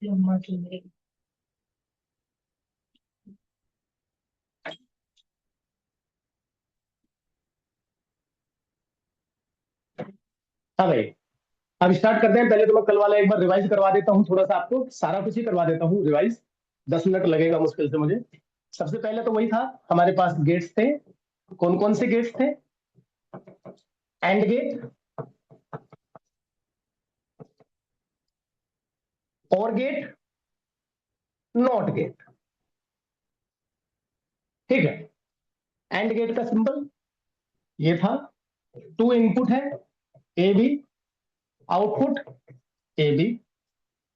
लम्बा चुनरी। हाँ भाई, अब स्टार्ट करते हैं। पहले तो मैं कल वाला एक बार रिवाइज करवा देता हूँ, थोड़ा सा आपको सारा कुछ ही करवा देता हूँ रिवाइज। 10 मिनट लगेगा मुश्किल से मुझे। सबसे पहले तो वही था, हमारे पास गेट्स थे। कौन कौन से गेट्स थे? And gate, or gate, not gate. ठीक है, एंड गेट का सिंबल ये था। 2 इनपुट है, A B, output A B.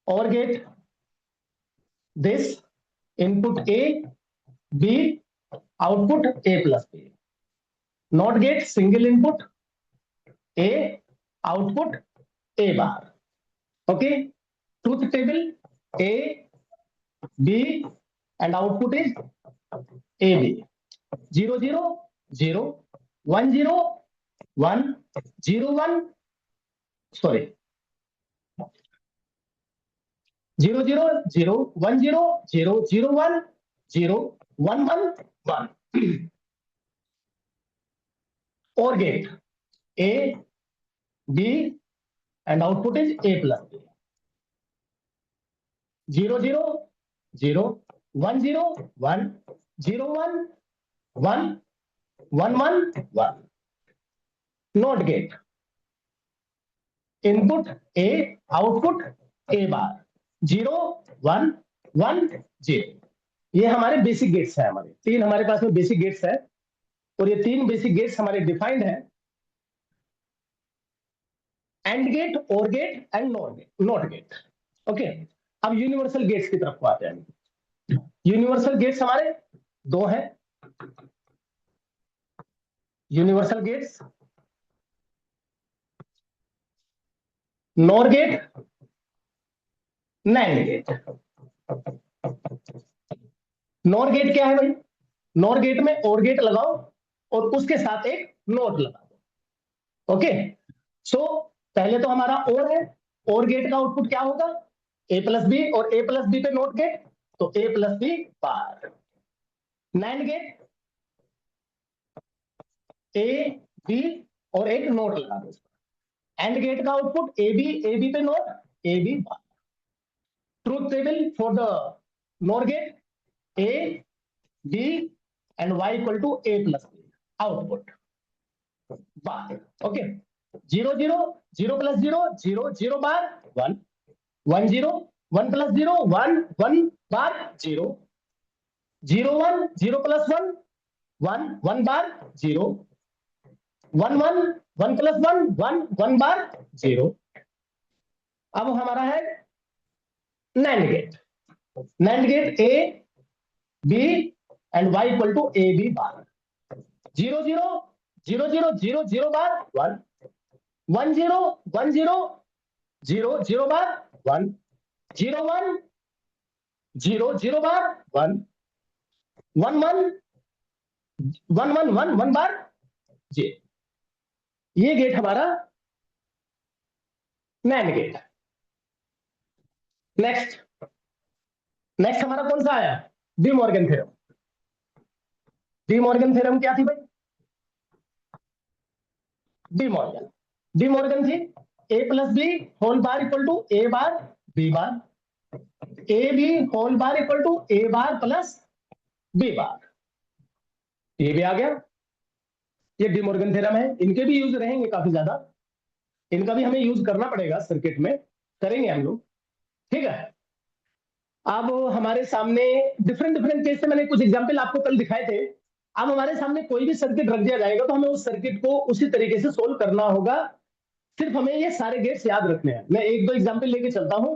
Or gate, this input A B, output A plus B. Not gate, single input A, output A bar. Okay, truth table A B and output is A B. 0 0 0 1 0 1 0 1, sorry 0 0 0 1 0 0 0 1 0 1 1 1। Or gate A B and output is A plus B. 0 0 0 1 0 1 0 1 1 1 1 1। Not gate, input A, output A बार। 0 1 1 0। ये हमारे basic gates है। हमारे 3 हमारे पास में basic gates है, और ये 3 basic gates हमारे डिफाइंड है। And gate, or gate and not gate. Okay, अब यूनिवर्सल गेट्स की तरफ आते हैं। यूनिवर्सल गेट्स हमारे 2 हैं। Universal gates, nor gate, nand gate. Nor gate क्या है भाई? नॉर गेट में और गेट लगाओ और उसके साथ एक नोट लगा दो। ओके, सो पहले तो हमारा और है, और गेट का आउटपुट क्या होगा? ए प्लस बी, और ए प्लस बी पे नोट गेट, तो A plus B bar. Nand gate, A B और एक नोट लगा दो। एंड गेट का आउटपुट ए बी पे not, A B bar. Truth table for the nor gate, A B and Y equal to A plus B, output bar. Okay, 0 0 0 plus 0 0 0 bar 1 1 0 1 plus 0 1 1 bar 0 0 1 0 plus 1 1 1 bar 0 1 1 1 plus 1 1 1 bar 0। अब हमारा है nand gate. Nand gate A B and Y equal to A B bar. 0 0 0 0 0 0 bar 1 1 0 1 0 0 0 bar 1 0 1 0 0 bar 1 1 1 1 1 1 1 bar जी। ये gate हमारा NAND gate. Next, next हमारा कौन सा आया? De Morgan theorem. De Morgan theorem क्या थी भाई? डी मॉर्गन, डी मॉर्गन थी A plus B whole bar equal to A bar B bar, A B whole bar equal to A bar plus B bar. ये भी आ गया। ये D Morgan theorem है। इनके भी यूज रहेंगे काफी ज्यादा, इनका भी हमें यूज करना पड़ेगा सर्किट में, करेंगे हम लोग। ठीक है, अब हमारे सामने डिफरेंट डिफरेंट केस से मैंने कुछ एग्जांपल आपको कल दिखाए थे। अब हमारे सामने कोई भी सर्किट रख दिया जाएगा तो हमें उस सर्किट को उसी तरीके से सोल्व करना होगा। सिर्फ हमें ये सारे गेट्स याद रखने हैं। मैं एक दो एग्जांपल लेके चलता हूं,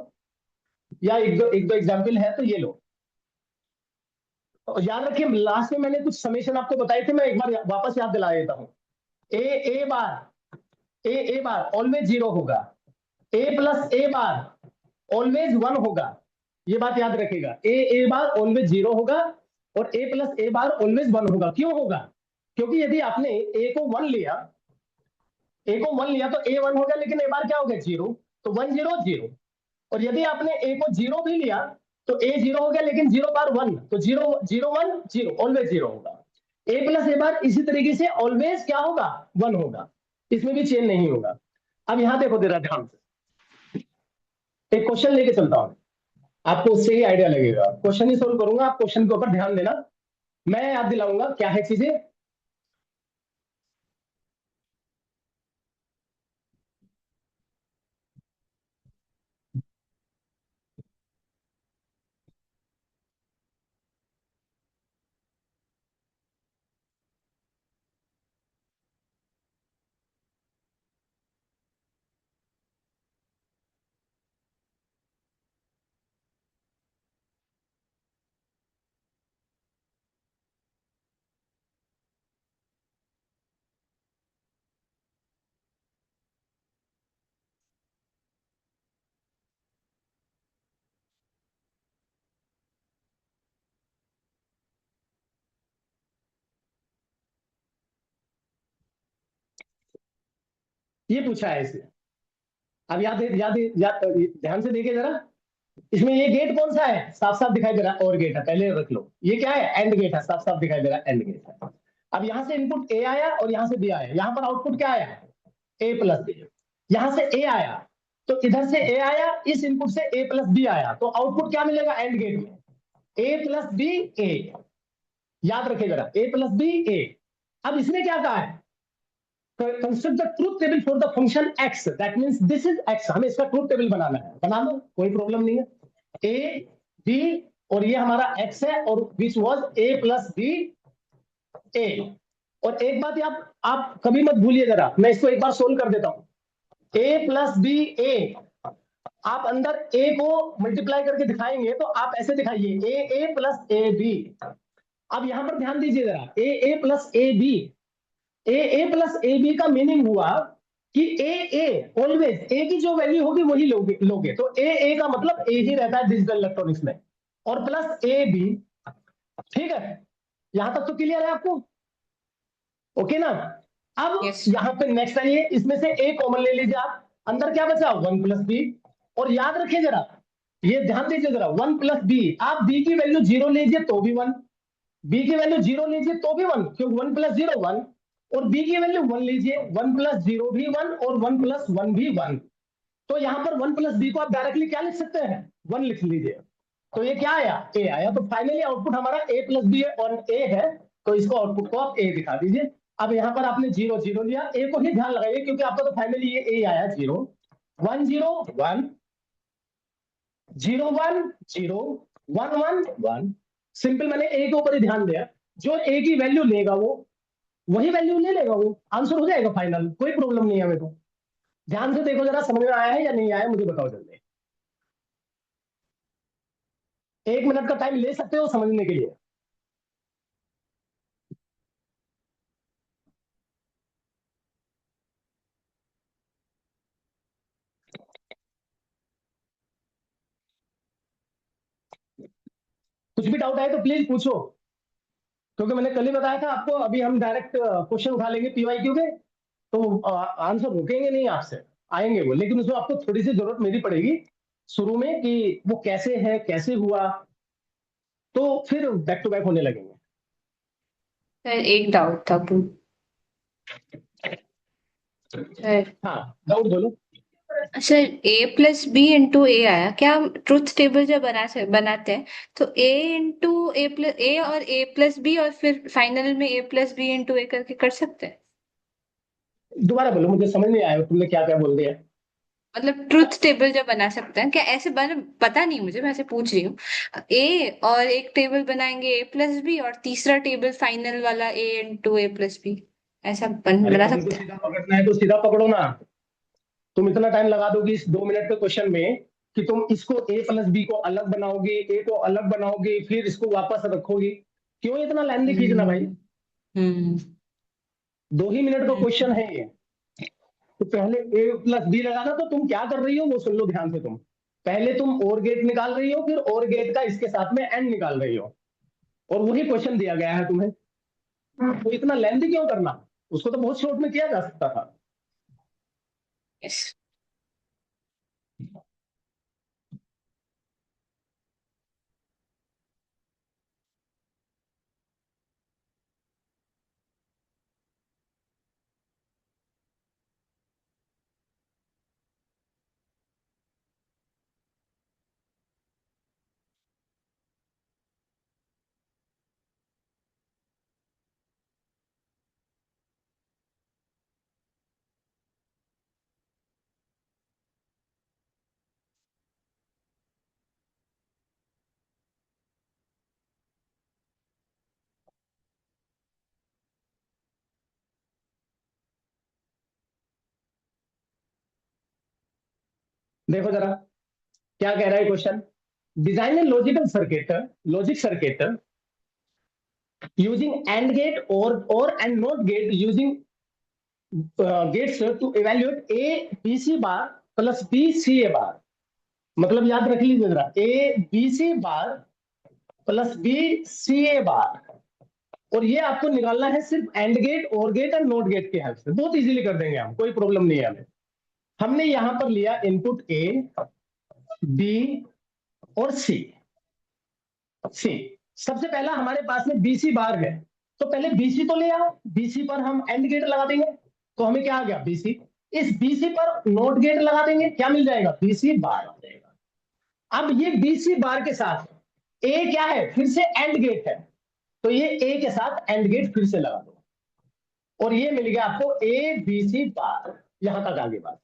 या एक दो एग्जांपल है तो ये लो। और याद रखिए, लास्ट में मैंने कुछ समेशन आपको बताए थे, मैं एक बार वापस याद दिला देता हूं। ए बार, ए बार ऑलवेज 0 होगा, ए प्लस ए बार ऑलवेज 1 होगा। ये बात याद रखेगा, ए बार ऑलवेज 0 होगा और A plus A bar always 1 होगा। क्यों होगा? क्योंकि यदि आपने ए को 1 लिया, ए को 1 लिया तो ए 1 हो गया, लेकिन ए बार क्या हो गया? 0। तो 1 0 0, और यदि आपने ए को 0 भी लिया तो ए 0 हो गया, लेकिन 0 बार 1, तो 0 0 1 0 ऑलवेज 0 होगा। ए प्लस ए बार इसी तरीके से ऑलवेज क्या होगा, 1 होगा, इसमें भी चेंज नहीं होगा। अब यहां देखो जरा ध्यान से, एक क्वेश्चन लेके चलता हूं, आपको उससे ही आइडिया लगेगा। क्वेश्चन ही सोल्व करूंगा, आप क्वेश्चन के ऊपर ध्यान देना, मैं याद दिलाऊंगा क्या है चीजें। ये पूछा है इसे, अब याद याद याद ध्यान से देखिए जरा, इसमें ये गेट कौन सा है, साफ साफ दिखाई दे रहा है, और गेट है, पहले रख लो। ये क्या है, एंड गेट है, साफ साफ दिखाई दे रहा है, एंड गेट है। अब यहां से इनपुट ए आया और यहां से बी आया, यहां पर आउटपुट क्या आया, ए प्लस बी। यहां से ए आया तो इधर से ए आया, इस इनपुट से ए प्लस बी आया, तो आउटपुट क्या मिलेगा एंड गेट में, ए प्लस बी ए। याद रखिए जरा, ए प्लस बी ए। अब इसने क्या कहा है, construct the truth table for the function x, that means this is x, हमें इसका ट्रूथ टेबल बनाना है, बना दो, कोई प्रॉब्लम नहीं है। ए बी और ये हमारा एक्स है, और which was A plus B A. और एक बात आप कभी मत भूलिए जरा, मैं इसको एक बार सोल्व कर देता हूं। ए प्लस बी ए, आप अंदर ए को मल्टीप्लाई करके दिखाएंगे तो आप ऐसे दिखाइए, ए प्लस ए बी। अब यहां पर ध्यान दीजिए जरा, A plus A B, A plus A B का मीनिंग हुआ कि ए ऑलवेज ए की जो वैल्यू होगी वही लोगे, तो ए का मतलब ए ही रहता है डिजिटल इलेक्ट्रॉनिक्स में, और प्लस ए बी। ठीक है, यहां तक तो क्लियर है आपको, ओके ना। अब Yes. यहां पे नेक्स्ट आइए, इसमें से ए कॉमन ले लीजिए आप, अंदर क्या बचा 1 प्लस बी। और याद रखिए जरा, ये ध्यान दीजिए जरा, 1 प्लस बी, आप बी की वैल्यू 0 लीजिए तो भी 1, बी की वैल्यू 0 लीजिए तो भी 1, क्योंकि 1 प्लस 0 1, और बी की वैल्यू 1 लीजिए, 1 प्लस 0 भी 1 और 1 प्लस 1 भी 1। तो यहां पर 1 प्लस बी को आप डायरेक्टली क्या लिख सकते हैं, 1 लिख लीजिए, तो ये क्या आया, ए आया। तो फाइनली आउटपुट हमारा ए प्लस बी और ए है, तो इसको आउटपुट को आप ए दिखा दीजिए। अब यहां पर आपने 0 0 लिया, ए को ही ध्यान लगाइए क्योंकि आपका तो फाइनली ये ए आया 0, 1 0 1 0 1 0 1 1 1। सिंपल, मैंने ए के ऊपर ही ध्यान दिया, जो ए की वैल्यू लेगा वो वही वैल्यू ले लेगा, वो आंसर हो जाएगा फाइनल, कोई प्रॉब्लम नहीं है हमें तो। ध्यान से देखो जरा, समझ में आया है या नहीं आया मुझे बताओ जल्दी, 1 मिनट का टाइम ले सकते हो समझने के लिए। कुछ भी डाउट आए तो प्लीज पूछो, क्योंकि मैंने कल ही बताया था आपको, अभी हम डायरेक्ट क्वेश्चन उठा लेंगे पीवाईक्यू के, तो आंसर रुकेंगे नहीं आपसे, आएंगे वो, लेकिन उसमें आपको थोड़ी सी जरूरत मेरी पड़ेगी शुरू में कि वो कैसे है कैसे हुआ, तो फिर बैक टू बैक होने लगेंगे। सर एक डाउट था सर। हाँ, डाउट बोलो। सर ए प्लस बी इंटू ए आया, क्या हम ट्रुथ टेबल जब बनाते हैं तो ए इंटू ए प्लस ए और ए प्लस बी और फिर फाइनल में ए प्लस बी इंटू ए करके कर सकते हैं? दोबारा बोलो, मुझे समझ नहीं आया तुमने क्या क्या बोल दिया। मतलब ट्रुथ टेबल जब बना सकते हैं क्या, ऐसे बन पता नहीं मुझे, मैं ऐसे पूछ रही हूँ। ए और एक टेबल बनाएंगे ए प्लस बी और तीसरा टेबल फाइनल वाला ए इंटू ए प्लस बी, ऐसा अरे बना तुमको सकते हैं? सीधा पकड़ना है तो सीधा पकड़ो ना, तुम इतना टाइम लगा दोगी इस 2 मिनट के क्वेश्चन में कि तुम इसको ए प्लस बी को अलग बनाओगे, ए को अलग बनाओगे, फिर इसको वापस रखोगे, क्यों इतना लेंथी खींचना भाई। हम्म। हम्म। 2 ही मिनट का क्वेश्चन है ये, तो पहले ए प्लस बी लगाना, तो तुम क्या कर रही हो वो सुन लो ध्यान से, तुम पहले तुम और गेट निकाल रही हो, फिर और गेट का इसके साथ में एंड निकाल रही हो, और वही क्वेश्चन दिया गया है तुम्हें, तो इतना लेंथी क्यों करना, उसको तो बहुत शॉर्ट में किया जा सकता था। यस। देखो जरा क्या कह रहा है question. Design a logical circuit, logic circuit using AND gate or and NOT gate using gates to evaluate A B C bar plus B C A bar। मतलब याद रख लीजिए जरा, A B C bar plus B C A बार, और ये आपको निकालना है सिर्फ एंड गेट और गेट और नोट गेट की हेल्प से। बहुत इजीली कर देंगे हम, कोई प्रॉब्लम नहीं है हमें। हमने यहां पर लिया इनपुट A B और C। सी सबसे पहला हमारे पास में BC बार है, तो पहले BC तो ले आओ, BC पर हम एंड गेट लगा देंगे, तो हमें क्या आ गया BC। इस BC पर नोट गेट लगा देंगे, क्या मिल जाएगा BC बार आ जाएगा। अब ये BC बार के साथ A क्या है, फिर से एंड गेट है, तो ये A के साथ एंड गेट फिर से लगा दो, और ये मिल गया आपको ABC बार। यहां तक आगे बात।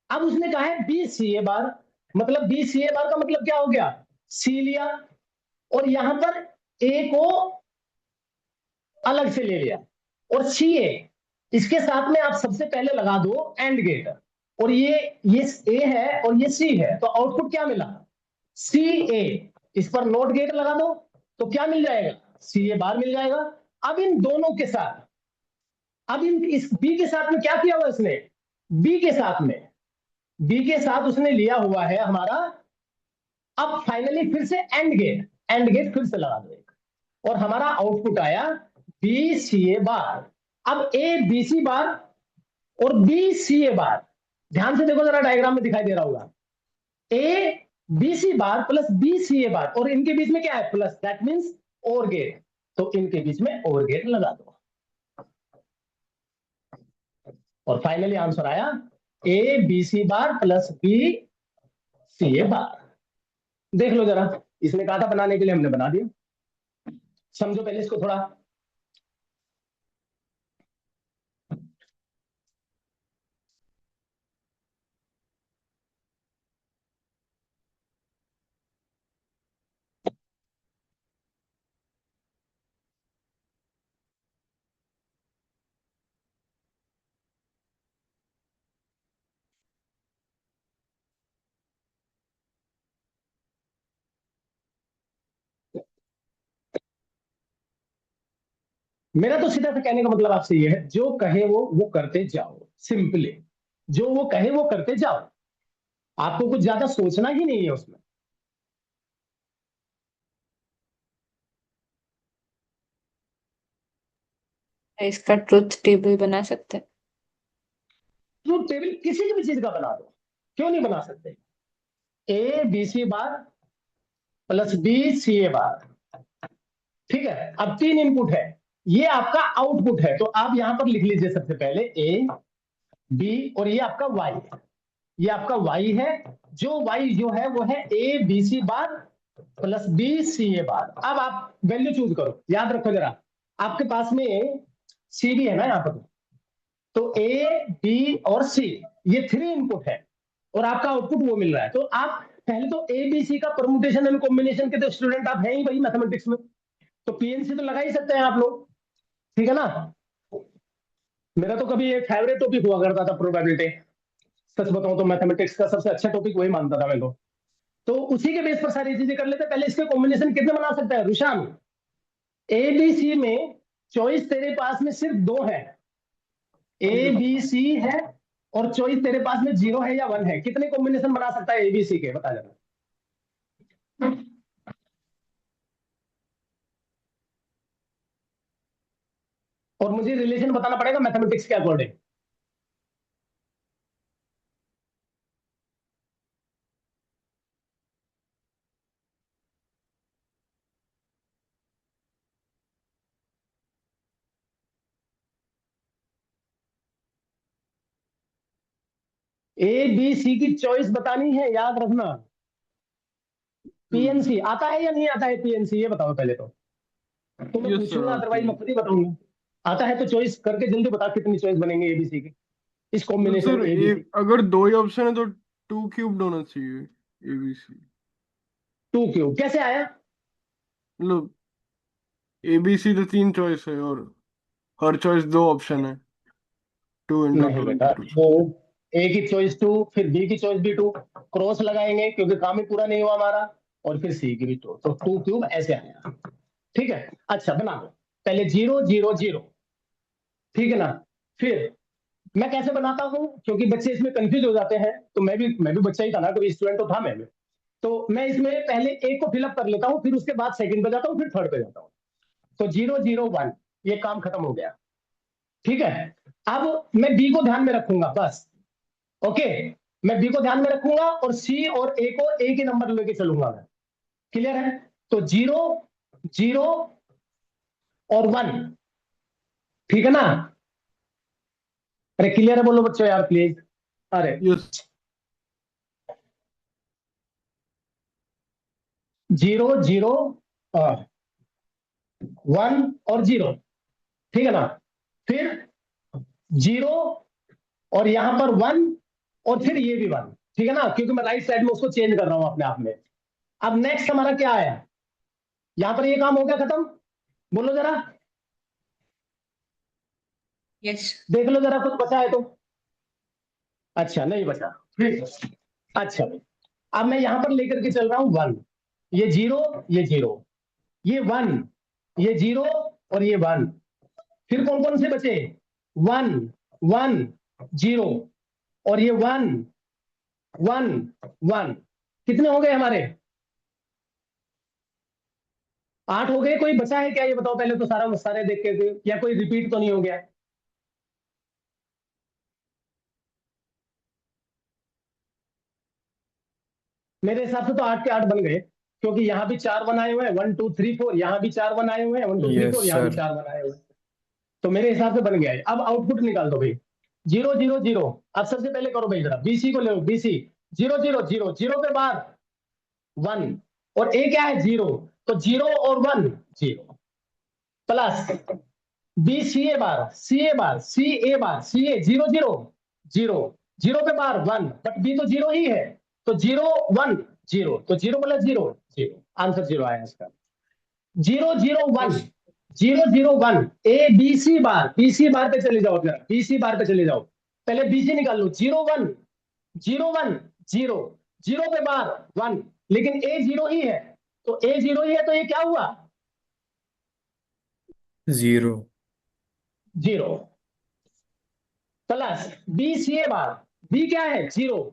अब उसने कहा है BCA बार, मतलब BCA बार का मतलब क्या हो गया, C लिया और यहां पर A को अलग से ले लिया, और CA इसके साथ में आप सबसे पहले लगा दो एंड गेट, और ये A है और ये C है, तो आउटपुट क्या मिला CA। इस पर नोट गेट लगा दो तो क्या मिल जाएगा CA बार मिल जाएगा। अब इन दोनों के साथ, अब इन इस B के साथ में क्या किया हुआ इसने, B के साथ में, B के साथ उसने लिया हुआ है हमारा। अब फाइनली फिर से एंड गेट फिर से लगा दो एक, और हमारा आउटपुट आया BCA बार। अब ABC बार और BCA बार, ध्यान से देखो जरा, डायग्राम में दिखाई दे रहा होगा, ABC बार प्लस BCA बार, और इनके बीच में क्या है प्लस, दैट मींस और गेट, तो इनके बीच में और गेट लगा दो, और फाइनली आंसर आया ABC बार प्लस BCA बार। देख लो जरा, इसने कहा था बनाने के लिए, हमने बना दिया। समझो पहले इसको थोड़ा। मेरा तो सीधा से कहने का मतलब आपसे ये है, जो कहे वो करते जाओ, सिंपली जो वो कहे वो करते जाओ, आपको कुछ ज्यादा सोचना ही नहीं है उसमें। इसका ट्रुथ टेबल बना सकते हैं। ट्रूथ टेबल किसी भी चीज का बना दो, क्यों नहीं बना सकते। ABC बार प्लस BCA बार, ठीक है। अब तीन इनपुट है, ये आपका आउटपुट है, तो आप यहां पर लिख लीजिए सबसे पहले A B, और ये आपका Y है, ये आपका Y है। जो Y जो है वो है ABC बार प्लस BCA बार। अब आप वैल्यू चूज करो, याद रखो जरा, आपके पास में C भी है ना यहाँ पर, तो A B और C ये थ्री इनपुट है, और आपका आउटपुट वो मिल रहा है। तो आप पहले तो ABC का परमुटेशन एंड कॉम्बिनेशन के तो स्टूडेंट आप हैं ही भाई मैथमेटिक्स में, तो PNC तो लगा ही सकते हैं आप लोग, ठीक है ना। मेरा तो कभी एक फेवरेट टॉपिक हुआ करता था प्रोबेबिलिटी, सच बताऊं तो मैथमेटिक्स का सबसे अच्छा टॉपिक वही मानता था मैं तो उसी के बेस पर सारी चीजें कर लेते। पहले इसके कॉम्बिनेशन कितने बना सकता है रुशान, ABC में चॉइस तेरे पास में सिर्फ दो है, ABC है, और चॉइस तेरे पास में 0 है या 1 है, कितने कॉम्बिनेशन बना सकता है ABC के, बता जरा। और मुझे रिलेशन बताना पड़ेगा मैथमेटिक्स के अकॉर्डिंग। ABC की चॉइस बतानी है, याद रखना। PNC आता है या नहीं आता है, PNC ये बताओ पहले तो मैं यस सर पूछूंगा, आती अदरवाइज है। मैं खुद ही बताऊंगा। आता है तो चॉइस करके जल्दी बता, कितनी चॉइस बनेंगे ABC की, इस तो कॉम्बिनेशन सर ABC। एक अगर दो ही ऑप्शन है तो टू क्यूब्ड होना चाहिए एबीसी। 2 क्यूब कैसे आया, मतलब एबीसी तो तीन चॉइस है और हर चॉइस दो ऑप्शन है, टू इंटू नहीं टू बेटा, इंटू टू। ए की चॉइस 2, फिर बी की चॉइस भी 2, क्रॉस लगाएंगे क्योंकि काम ही पूरा नहीं हुआ हमारा, और फिर सी की भी 2, तो 2 क्यूब ऐसे आया। ठीक है, अच्छा बना दो पहले 0 0 0, ठीक है ना। फिर मैं कैसे बनाता हूं, क्योंकि बच्चे इसमें कंफ्यूज हो जाते हैं, तो मैं भी बच्चा ही था ना, कोई स्टूडेंट तो था मैं भी। तो मैं इसमें पहले एक को फिलअप कर लेता हूं, फिर उसके बाद सेकंड पे जाता हूं, फिर थर्ड पे जाता हूं। तो 0 0 1, ये काम खत्म हो गया। ठीक है, अब मैं बी को ध्यान में रखूंगा बस। ओके, मैं बी को ध्यान में रखूंगा और सी और ए को एक ही नंबर लेके चलूंगा मैं। क्लियर है? तो 0 0 और 1, ठीक है ना। अरे क्लियर है बोलो बच्चों यार प्लीज। अरे Yes. 0 0 1 और 0, ठीक है ना। फिर 0 और यहां पर 1, और फिर ये भी 1, ठीक है ना, क्योंकि मैं राइट साइड में उसको चेंज कर रहा हूं अपने आप में। अब नेक्स्ट हमारा क्या आया, यहां पर ये काम हो गया खत्म। बोलो जरा, यस। देख लो जरा कुछ बचा है तो। अच्छा नहीं बचा, ठीक है। अच्छा अब मैं यहां पर लेकर के चल रहा हूं 1, ये 0 ये 0, ये 1 ये 0 और ये 1। फिर कौन कौन से बचे, 1 1 0 और ये 1 1 1। कितने हो गए हमारे, 8 हो गए। कोई बचा है क्या, ये बताओ पहले तो, सारा सारे देख के, या कोई रिपीट तो नहीं हो गया। मेरे हिसाब से तो 8 के 8 बन गए, क्योंकि यहाँ भी 4 1 आए हुए हैं, 1 2 3 4, यहाँ भी 4 1 आए हुए हैं, 1 2 3 Yes, 4, यहाँ भी sir. 4 1 आए हुए हैं। तो मेरे हिसाब से बन गया है। अब आउटपुट निकाल दो भाई, 0 0 0। अब सबसे पहले करो भाई जरा बीसी को ले लो, बीसी 0 0 0 0 के बाद 1, और ए क्या है 0, तो 0 और 1 0, प्लस बी सी ए बार सी ए बार सी ए बार सी ए 0 0 0 0 के बार 1, बट बी तो 0 ही है, तो 0 1 0, तो 0 प्लस 0 0, आंसर 0 आया इसका। 0 0 1 0 0 1, A B C bar, B C बार पे चले जाओ जरा, बी सी बार पे चले जाओ, पहले बी सी निकाल लो। 0 1 0 1 0, 0 के बार 1, लेकिन ए 0 ही है, तो ए 0 ही है, तो ये क्या हुआ, 0. 0, प्लस बी सी ए बार, बी क्या है 0।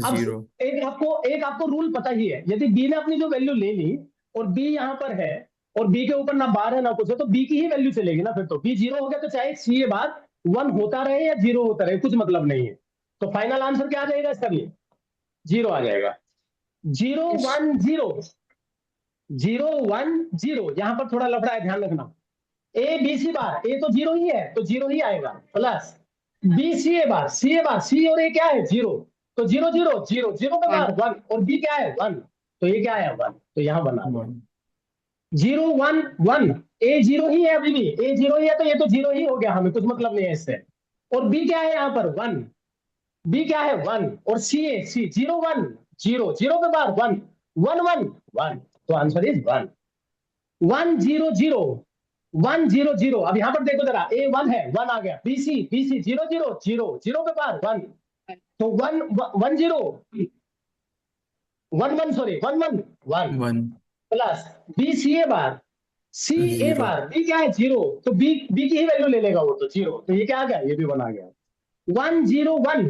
अब 0. एक आपको रूल पता ही है, यदि बी ने अपनी जो वैल्यू ले ली और बी यहां पर है, और बी के ऊपर ना बार है ना कुछ है, तो बी की ही वैल्यू चलेगी ना। फिर तो बी 0 हो गया, तो चाहे सी ए बार 1 होता रहे या 0 होता रहे, कुछ मतलब नहीं है। तो फाइनल आंसर क्या आ जाएगा इसका भी, 0 आ जाएगा। 0 यस। 1 0 0 1 0, यहां पर थोड़ा लफड़ा है, ध्यान रखना। ए बी सी बार, ए तो 0 ही है, तो 0 ही आएगा, प्लस बी सी ए बार सी ए बार सी और ए क्या है 0, तो 0 0 0 0 के बाद 1, और बी क्या है 1, तो ये क्या है 1, तो यहां बना दो 1. 0 1 1। ए 0 ही है, अभी भी ए 0 ही है, तो ये तो 0 ही हो गया, हमें कुछ मतलब नहीं है इससे। और बी क्या है यहाँ पर 1, बी क्या है 1, और सी ए सी 0 1 0 0 के बाद 1 1 1 1, तो आंसर इज 1 1 0 0 1 0 0। अब यहां पर देखो जरा, ए 1 है, 1 आ गया, बी सी 0 0 0 0 के बाद 1, तो 1 1 0 1 1 सॉरी 1 1 1, 1. प्लस बी सी ए बार सी ए 0. बार, बी क्या है 0, तो बी की ही वैल्यू ले लेगा वो, तो 0, तो ये क्या आ गया, ये भी 1 आ गया। 1 0 1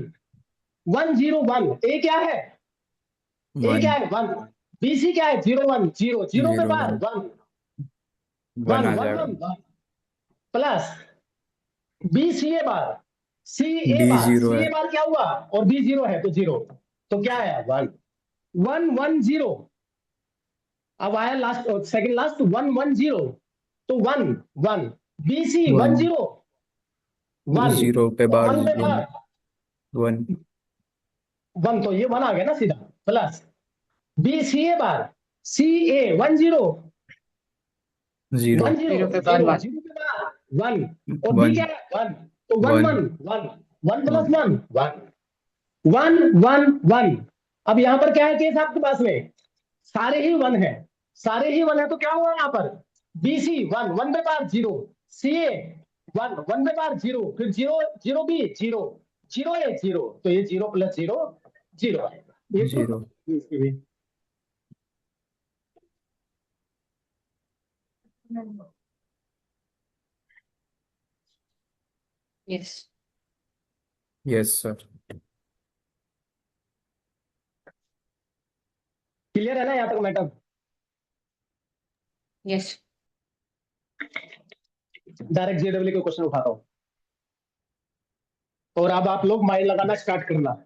1 0 1, ए क्या है, ए क्या 1. है 1, बी सी क्या है 0 1 0 0 के 0. बाद 1. 1 1 1 आ 1 जाएगा. 1 प्लस बी सी ए बार सी ए B बार 0 सी है. ए बार क्या हुआ, और बी 0 है, तो 0, तो क्या है 1 1 1 0। अब आया लास्ट, सेकंड लास्ट 1 1 0, तो 1 1 बी सी 1 1. 0 1, 0 पे और बार 1 पे 1. बार 1. 1, तो ये 1 आ गया ना सीधा, प्लस बी सी ए बार सी ए 1 0 1 0. 0 0 पे बाद 0 1। 0 के बाद 1, और बी 1. क्या है 1, तो 1 1. 1 1 1 प्लस 1. 1 1 1 1 1। अब यहां पर क्या है केस आपके पास में, सारे ही 1 है, सारे ही 1 है, तो क्या हुआ यहाँ पर, बी सी 1 1 पे बार 0, सी ए 1 1 पे बार 0, फिर 0 0 बी 0 जीरो है, जीरो, तो ये 0 + 0 0 आएगा, ये जीरो। इसकी भी। यस। Yes sir. क्लियर है ना यहाँ तक मैटर? यस। डायरेक्ट जेडब्ल्यू के क्वेश्चन उठाता हूँ, और अब आप लोग माइंड लगाना स्टार्ट करना।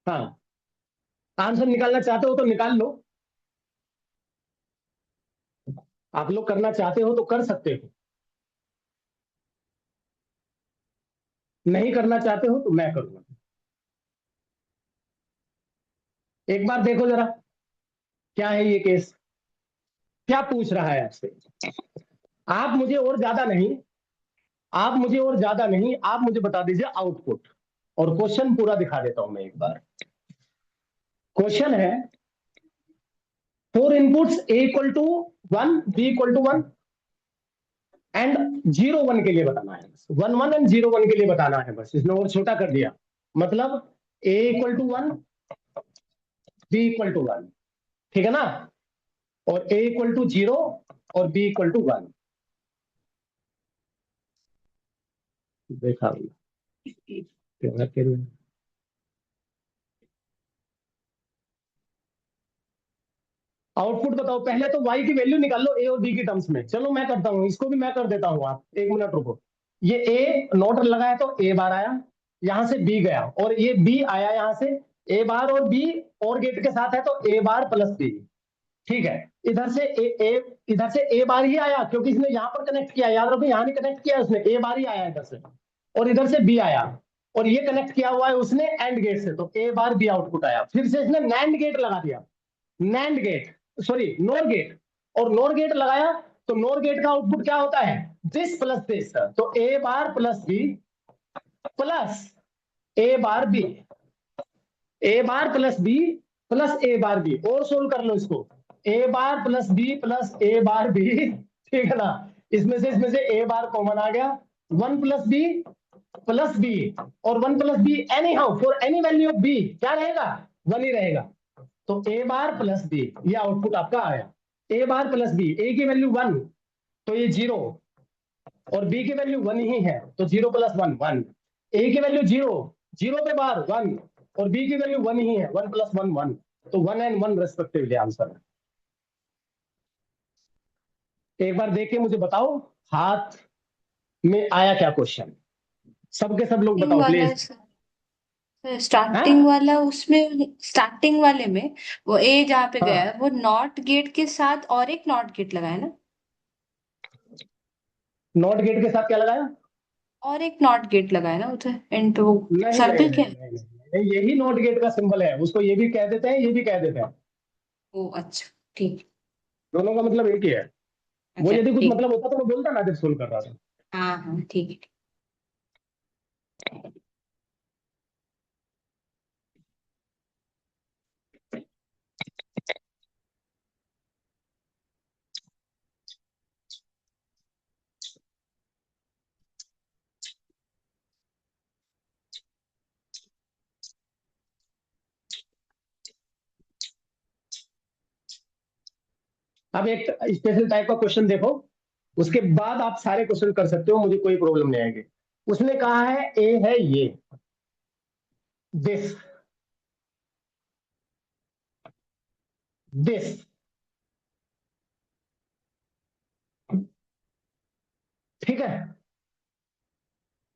हाँ, आंसर निकालना चाहते हो तो निकाल लो, आप लोग करना चाहते हो तो कर सकते हो, नहीं करना चाहते हो तो मैं करूंगा। एक बार देखो जरा क्या है ये केस, क्या पूछ रहा है आपसे। आप मुझे और ज्यादा नहीं, आप मुझे बता दीजिए आउटपुट, और क्वेश्चन पूरा दिखा देता हूं मैं एक बार। क्वेश्चन है 4 इनपुट्स A = 1, B = 1 एंड 0 1 के लिए बताना है, 1 1 एंड 0 1 के लिए बताना है, बस इसने और छोटा कर दिया। मतलब A = 1, B = 1, ठीक है ना, और A = 0 और B = 1। देखा आउटपुट बताओ पहले, तो y की वैल्यू निकाल लो a और b की टर्म्स में। चलो मैं करता हूं, इसको भी मैं कर देता हूं, आप 1 मिनट रुको। ये a नोट लगाया तो a बार आया, यहां से b गया, और ये b आया यहां से, a बार और b और गेट के साथ है तो a बार + b, ठीक है। इधर से a बार ही आया, क्योंकि इसने यहां पर कनेक्ट किया, याद रखो यहां नहीं कनेक्ट किया उसने, a बार ही आया इधर से, और इधर से b आया, और ये कनेक्ट किया हुआ है उसने एंड गेट से, तो a बार b आउटपुट आया। फिर से इसने नैंड गेट लगा दिया, nand gate, sorry nor gate, और नोर गेट लगाया तो नोर गेट का आउटपुट क्या होता है, दिस प्लस दिस, तो a bar + b plus a bar b, a bar + b plus a bar b, और सोल्व कर लो इसको, a bar + b plus a bar b, ठीक है ना। इसमें से a बार कॉमन आ गया, 1 + b प्लस b, और 1 + b any how for any value of b क्या रहेगा, 1 ही रहेगा, तो a बार + b, ये आउटपुट आपका आया। a बार + b, a की वैल्यू 1 तो ये 0, और b की वैल्यू 1 ही है तो 0 + 1 1, a की वैल्यू 0, 0 पे बार 1, और b की वैल्यू 1 ही है, 1 + 1 1, तो 1 एंड 1 रेस्पेक्टिवली आंसर है। एक बार देख के मुझे बताओ हाथ में आया क्या क्वेश्चन, सबके सब लोग स्टार्टिंग बताओ वाला, प्लीज। स्टार्टिंग वाला उसमें, स्टार्टिंग वाले में वो ए जहाँ पे गया हाँ, है वो नॉट गेट के साथ और एक नॉट गेट लगाया ना, नॉट गेट के साथ क्या लगाया, और एक नॉट गेट लगाया ना उधर एंड पे वो नहीं नहीं सर्कल क्या नहीं है? नहीं, नहीं, यही नॉट गेट का सिंबल है, उसको ये भी कह देते हैं, ये भी कह देते हैं, ओ अच्छा ठीक। दोनों का मतलब एक ही है। वो अच्छा यदि कुछ ठीक। मतलब होता तो मैं बोलता ना जब सोल्व कर रहा था। हाँ हाँ ठीक है। अब एक स्पेशल टाइप का क्वेश्चन देखो, उसके बाद आप सारे क्वेश्चन कर सकते हो, मुझे कोई प्रॉब्लम नहीं आएगी। उसने कहा है ए है ये, दिस, दिस, ठीक है,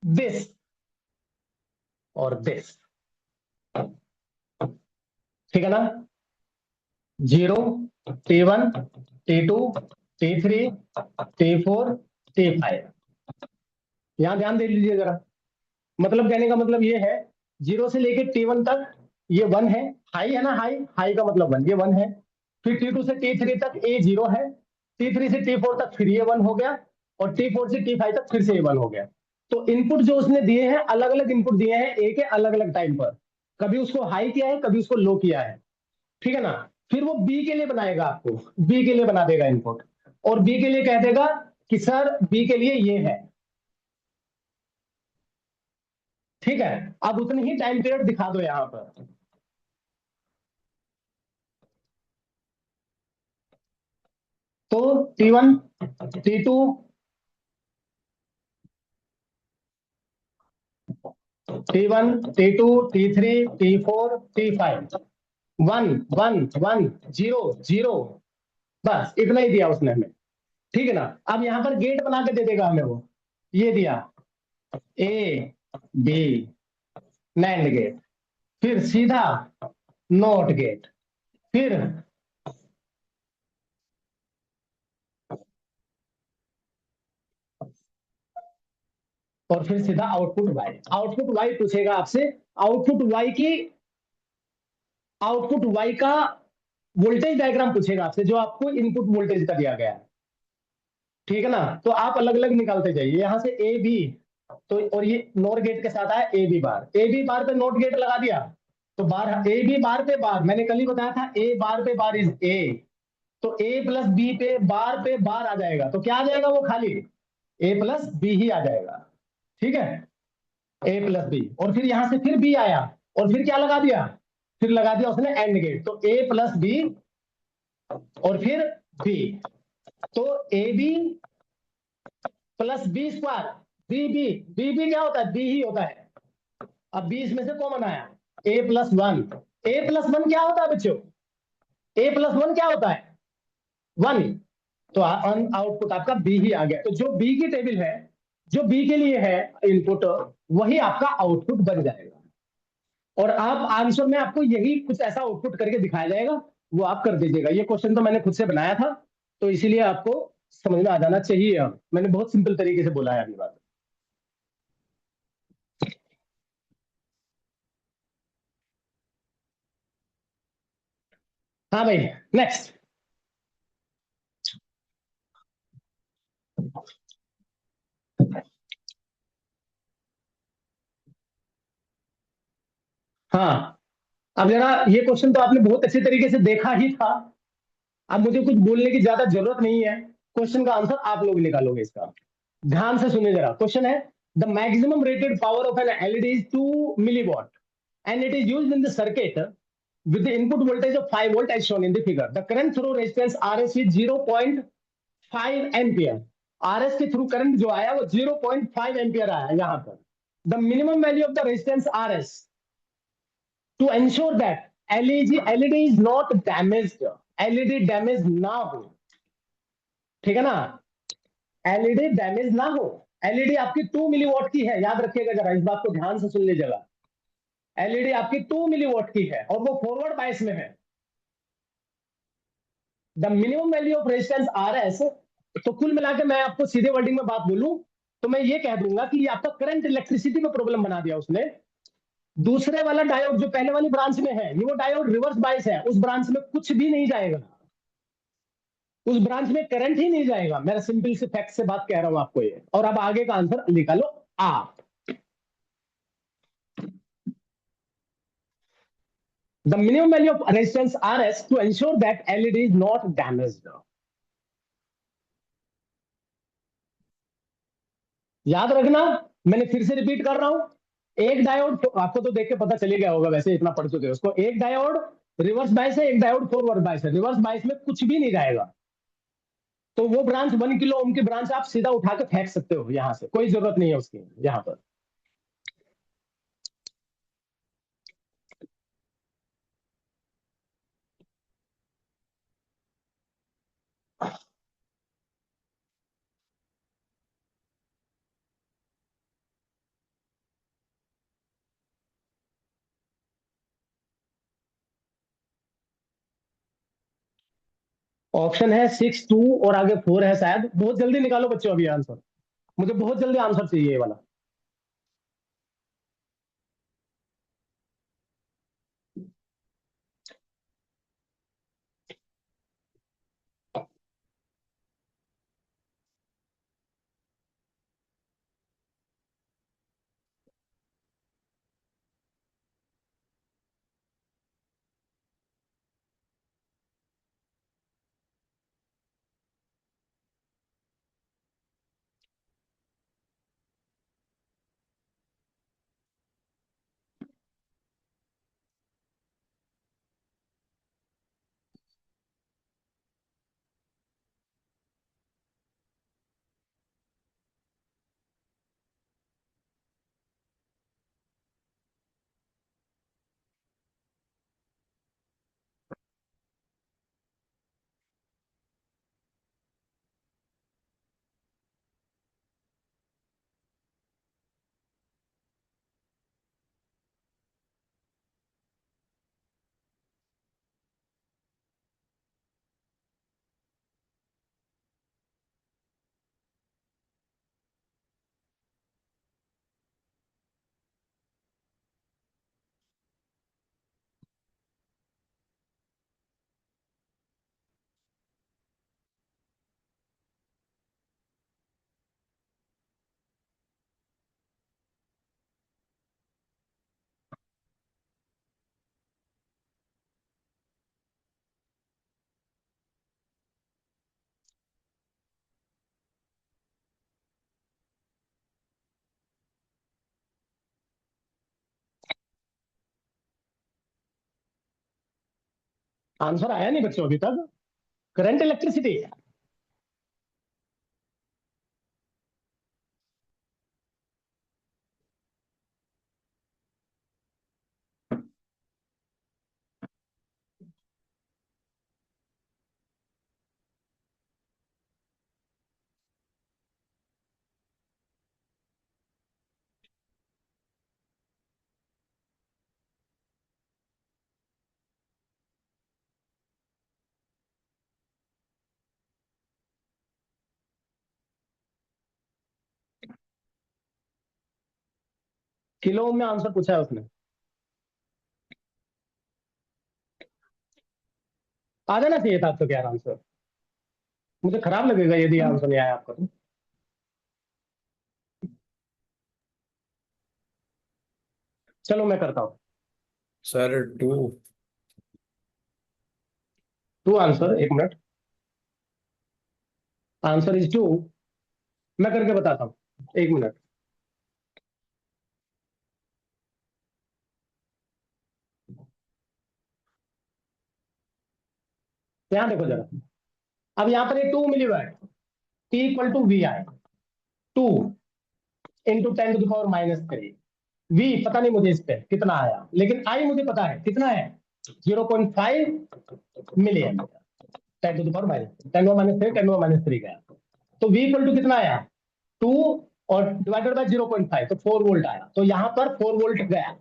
दिस और दिस, ठीक है ना, 0 T1 T2 T3 T4 T5, यहां ध्यान दे लीजिए जरा, मतलब कहने का मतलब ये है 0 से लेके T1 तक ये 1 है, हाई है ना, हाई हाई का मतलब 1, ये 1 है। फिर T2 से T3 तक ए 0 है, T3 से T4 तक फिर ये 1 हो गया, और T4 से T5 तक फिर से ये 1 हो गया। तो इनपुट जो उसने दिए हैं, अलग अलग इनपुट दिए हैं ए के अलग अलग टाइम पर, कभी उसको हाई किया है, कभी उसको लो किया है, ठीक है ना। फिर वो बी के लिए बनाएगा, आपको बी के लिए बना देगा इनपुट, और बी के लिए कह देगा कि सर बी के लिए ये है, ठीक है। अब उतनी ही टाइम पीरियड दिखा दो यहां पर। तो T1, T2, T1, T2, T3, T4, T5, 1 1 1 0 0, बस इतना ही दिया उसने हमें, ठीक है ना। अब यहां पर गेट बना के दे देगा हमें वो, ये दिया ए बी नैंड गेट, फिर सीधा नॉट गेट, फिर और फिर सीधा आउटपुट वाई। आउटपुट वाई पूछेगा आपसे, आउटपुट वाई की आउटपुट वाई का वोल्टेज डायग्राम पूछेगा आपसे, जो आपको इनपुट वोल्टेज का दिया गया है, ठीक है ना। तो आप अलग अलग निकालते जाइए यहां से ए बी, तो और ये नोर गेट के साथ आया ए बी बार, ए बी बार पे नोट गेट लगा दिया, तो बार ए बी बार पे बार, मैंने कल ही बताया था ए बार पे बार इज ए, तो ए प्लस बी पे बार आ जाएगा, तो क्या आ जाएगा वो खाली ए प्लस बी ही आ जाएगा, ठीक है, ए प्लस बी। और फिर यहां से फिर बी आया, और फिर क्या लगा दिया, फिर लगा दिया उसने एंड गेट, तो ए प्लस बी और फिर बी, तो A B plus B square, B B B B क्या होता है, बी ही होता है। अब बी इसमें से कॉमन आया, ए प्लस वन, ए प्लस वन क्या होता है बच्चों, ए प्लस वन क्या होता है 1, तो आउटपुट आपका बी ही आ गया। तो जो बी की टेबल है, जो बी के लिए है इनपुट, वही आपका आउटपुट बन जाएगा, और आप आंसर में आपको यही कुछ ऐसा आउटपुट करके दिखाया जाएगा, वो आप कर दीजिएगा। ये क्वेश्चन तो मैंने खुद से बनाया था, तो इसीलिए आपको समझ में आ जाना चाहिए। अब मैंने बहुत सिंपल तरीके से बोला है अभी बात। हाँ भाई, नेक्स्ट। हाँ, अब जरा ये क्वेश्चन तो आपने बहुत अच्छे तरीके से देखा ही था, अब मुझे कुछ बोलने की ज्यादा जरूरत नहीं है, क्वेश्चन का आंसर आप लोग निकालोगे इसका। ध्यान से सुनिए जरा, क्वेश्चन है the maximum rated power of an LED is 2 milliwatt and it is used in the circuit with the input voltage of 5 volt as shown in the figure. The current through resistance RS is 0.5 ampere. RS के through current जो आया वो 0.5 ampere आया यहां पर। The minimum value of the resistance RS to ensure that LED is not damaged, LED damage ना हो, ठीक है ना, एलईडी डैमेज ना हो। एलईडी आपकी 2 मिलीवॉट की है, याद रखिएगा जरा, इस बात को ध्यान से सुन लीजिएगा। एलईडी आपकी 2 मिलीवॉट की है और वो फॉरवर्ड बायस में है। The minimum value of resistance RS, तो कुल मिला के मैं आपको सीधे वर्डिंग में बात बोलूं तो मैं ये कह दूंगा कि ये आपका करंट इलेक्ट्रिसिटी में प्रॉब्लम बना दिया उसने। दूसरे वाला डायोड जो पहले वाली ब्रांच में है, ये वो डायोड रिवर्स बायस है, उस ब्रांच में कुछ भी नहीं जाएगा, उस ब्रांच में करंट ही नहीं जाएगा। मेरा सिंपल से फैक्ट से बात कह रहा हूं आपको ये, और अब आगे का आंसर निकालो आप। The minimum value of resistance RS to ensure that LED is not damaged. याद रखना, मैंने फिर से रिपीट कर रहा हूं, एक डायोड आपको तो देख के पता चले गया होगा, वैसे इतना पढ़ चुके हो उसको। एक डायोड रिवर्स बायस है, एक डायोड फॉरवर्ड बायस है, रिवर्स बायस में कुछ भी नहीं जाएगा, तो वो ब्रांच 1 किलो ओम की ब्रांच आप सीधा उठा के फेंक सकते हो यहां से, कोई जरूरत नहीं है उसकी यहां पर। ऑप्शन है 6 2 और आगे 4 है, शायद बहुत जल्दी निकालो बच्चों अभी आंसर। मुझे बहुत जल्दी आंसर चाहिए ये वाला। आंसर आया नहीं बच्चों अभी तक। Current electricity. किलो में आंसर पूछा है उसने। आ जाना चाहिए था आपको क्या आंसर। मुझे खराब लगेगा यदि आंसर नहीं आया आपका तो। चलो मैं करता हूँ। सर 2। टू आंसर, एक मिनट। Answer is two. मैं करके बताता हूँ, एक मिनट। यहाँ देखो जरा। अब यहाँ पर एक टू मिली हुआ है। T equal to V I. Two into 10⁻³ V पता नहीं मुझे इस पे कितना आया, लेकिन आई मुझे पता है कितना है। 0.5 मिलियन। 10⁻³ 10⁻³ गया। तो वी इक्वल टू कितना आया, 2 और डिवाइडेड बाय 0.5, तो 4 वोल्ट आया। तो यहाँ पर 4 वोल्ट गया।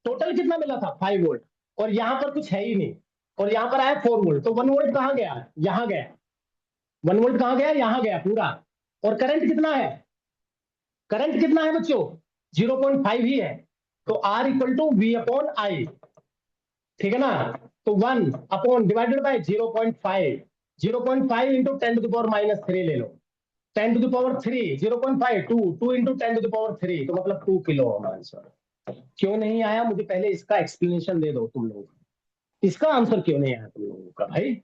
टोटल कितना मिला था, 5 वोल्ट। और यहाँ पर कुछ है ही नहीं। और यहाँ पर आया 4 वोल्ट, तो 1 वोल्ट कहाँ गया, यहाँ गया। 1 वोल्ट कहाँ गया, यहाँ गया पूरा। और करंट कितना है, करंट कितना है बच्चों, 0.5 ही है। तो R equal to V upon I. ठीक है ना। तो 1 अपॉन डिवाइडेड बाय 0.5। 0.5 इंटू 10⁻³ ले लो। 10⁻³ 0.5, 2 इंटू 10⁻³, तो मतलब 2 किलो आंसर। क्यों नहीं आया मुझे पहले इसका एक्सप्लेनेशन दे दो तुम लोग। इसका आंसर क्यों नहीं आया तुम लोगों का भाई।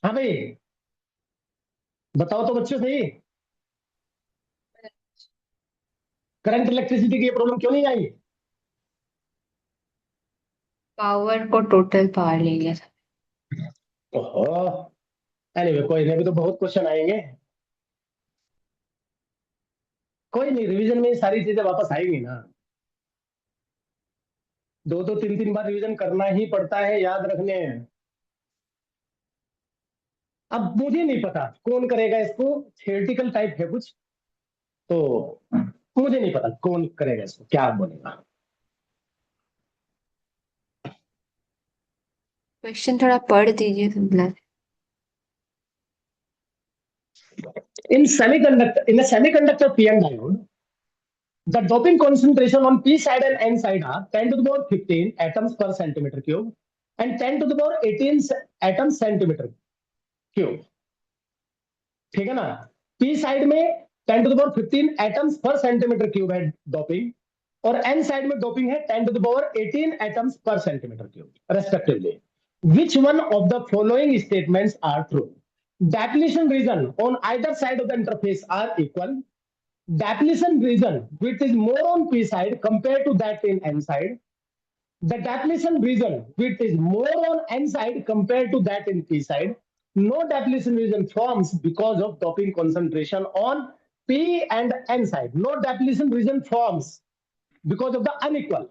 हाँ भाई, बताओ तो बच्चों सही। करंट इलेक्ट्रिसिटी की ये प्रॉब्लम क्यों नहीं आई? पावर को टोटल पावर ले लिया था। ओहो, एनीवे कोई नहीं, अभी तो बहुत क्वेश्चन आएंगे। कोई नहीं, रिवीजन में ये सारी चीजें वापस आएंगी ना। 2-2 3-3 बार रिवीजन करना ही पड़ता है, याद रखने हैं। अब मुझे नहीं पता कौन करेगा इसको, थियोरेटिकल टाइप है कुछ, तो मुझे नहीं पता कौन करेगा इसको, क्या बोलेगा। क्वेश्चन थोड़ा पढ़ दीजिए simple. In a semiconductor PN diode, the doping concentration on P side and N side are 10 to the power 15 atoms per centimeter cube and 10 to the power 18 atoms centimeter cube. ठीक है ना? P side में 10 to the power 15 atoms per centimeter cube है doping, और N side में doping है 10 to the power 18 atoms per centimeter cube respectively. Which one of the following statements are true? Depletion region on either side of the interface are equal. Depletion region width is more on P side compared to that in N side. The depletion region width is more on N side compared to that in P side. No depletion region forms because of doping concentration on P and N side. No depletion region forms because of the unequal.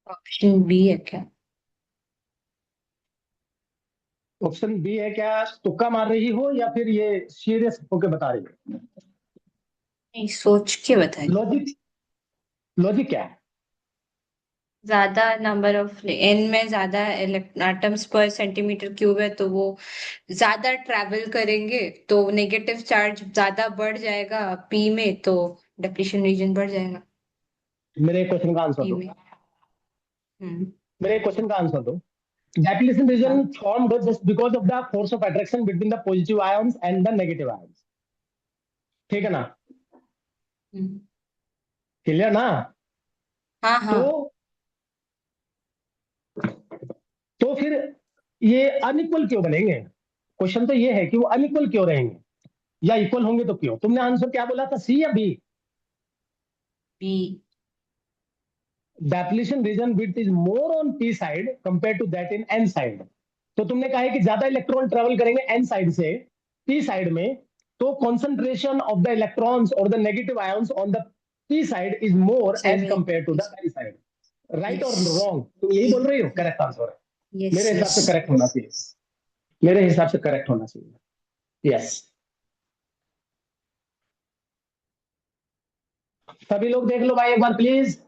Option B है क्या? Option B है क्या? तुक्का मार रही हो या फिर ये सीरियस होके बता रही हो? नहीं, सोच के बताइए। लॉजिक, लॉजिक क्या है? ज्यादा नंबर ऑफ एन में ज्यादा एटम्स पर सेंटीमीटर क्यूब है, तो वो ज्यादा ट्रैवल करेंगे तो नेगेटिव चार्ज ज्यादा बढ़ जाएगा पी में, तो डिप्लीशन रीजन बढ़ जाएगा मेरे क्वेश्चन का आंसर पी दो, में। हम्म। मेरे क्वेश्चन का आंसर दो। Depletion region हाँ। formed just because of the force of attraction between the positive ions and the negative ions. ठीक है ना? हम्म। क्लियर ना? हाँ हाँ। तो फिर ये अनइक्वल क्यों बनेंगे? क्वेश्चन तो ये है कि वो अनइक्वल क्यों रहेंगे, या इक्वल होंगे तो क्यों? तुमने आंसर क्या बोला था, सी या B? B. Depletion region width is more on P side compare to that in N side. तो तुमने कहा है कि ज्यादा इलेक्ट्रॉन ट्रेवल करेंगे एन साइड से पी साइड में, तो कॉन्सेंट्रेशन ऑफ द इलेक्ट्रॉन्स और the negative ions on the P side is more as seven. Compare to the N side. Right और यस। रॉन्ग? तुम यही बोल रही हो? करेक्ट आंसर है। यस मेरे हिसाब यस। से करेक्ट होना चाहिए, मेरे हिसाब से करेक्ट होना चाहिए। यस, सभी लोग देख लो भाई एक बार प्लीज।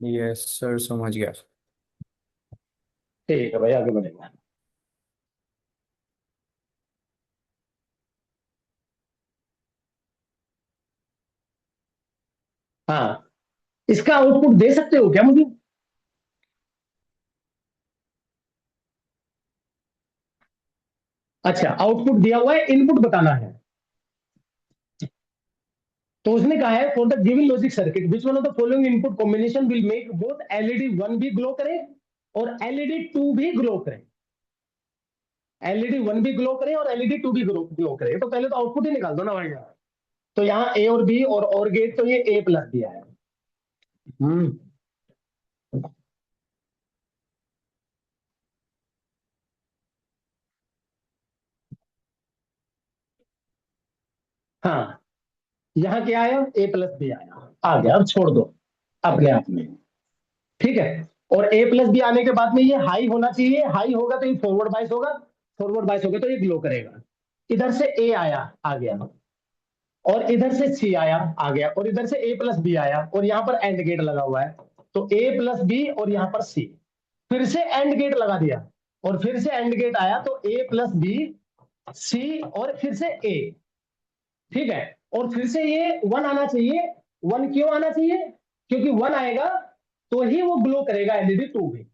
यस सर, समझ गया। ठीक है भाई, आगे बढ़ेंगे। हाँ, इसका आउटपुट दे सकते हो क्या मुझे? अच्छा, आउटपुट दिया हुआ है, इनपुट बताना है। तो उसने कहा है for the given logic circuit which one of the following input combination will make both LED 1 भी ग्लो करे और एलईडी 2 भी ग्लो करे। एलईडी 1 भी ग्लो करे और एलईडी 2 भी ग्लो करे, तो पहले तो आउटपुट ही निकाल दो ना भाई। तो यहाँ ए और बी और गेट, तो ये ए प्लस दिया है। हम्म, हाँ, यहाँ क्या आया? ए प्लस बी आया, आ गया। अब छोड़ दो अपने आप में, ठीक है। और ए प्लस बी आने के बाद में ये हाई होना चाहिए, हाई होगा तो ये फॉरवर्ड बाइस होगा, फॉरवर्ड बाइस होगा तो ये ग्लो करेगा। इधर से ए आया, आ गया, और इधर से सी आया, आ गया, और इधर से ए प्लस बी आया, और यहाँ पर एंड गेट लगा हुआ है, तो ए प्लस बी और यहाँ पर सी। फिर से एंड गेट लगा दिया और फिर से एंड गेट आया, तो ए प्लस बी सी और फिर से ए, ठीक है। और फिर से ये 1 आना चाहिए। 1 क्यों आना चाहिए? क्योंकि 1 आएगा तो ही वो ग्लो करेगा एलईडी 2 भी।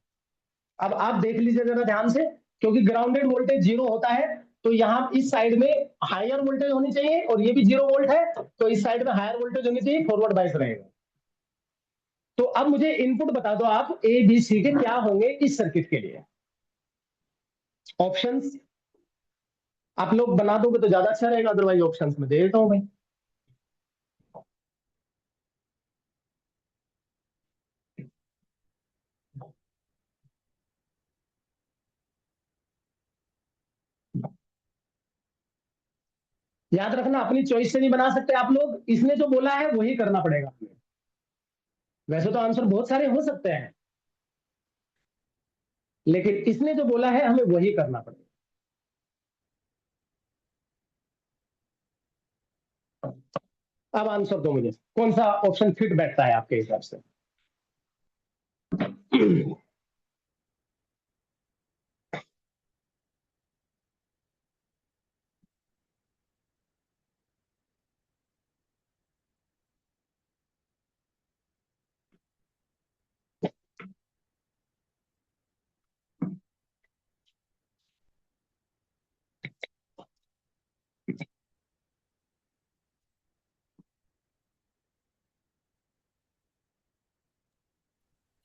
अब आप देख लीजिए जरा ध्यान से, क्योंकि ग्राउंडेड वोल्टेज 0 होता है, तो यहाँ इस साइड में हायर वोल्टेज होनी चाहिए, और ये भी 0 वोल्ट है, तो इस साइड में हायर वोल्टेज होनी चाहिए, फॉरवर्ड बाइस रहेगा। तो अब मुझे इनपुट बता दो आप, ए बी सी के क्या होंगे इस सर्किट के लिए। ऑप्शंस आप लोग बना दोगे तो ज्यादा अच्छा रहेगा, अदरवाइज ऑप्शंस में दे देता हूं भाई। याद रखना, अपनी चॉइस से नहीं बना सकते आप लोग, इसने जो बोला है वही करना पड़ेगा हमें। वैसे तो आंसर बहुत सारे हो सकते हैं, लेकिन इसने जो बोला है हमें वही करना पड़ेगा। अब आंसर दो मुझे, कौन सा ऑप्शन फिट बैठता है आपके हिसाब से।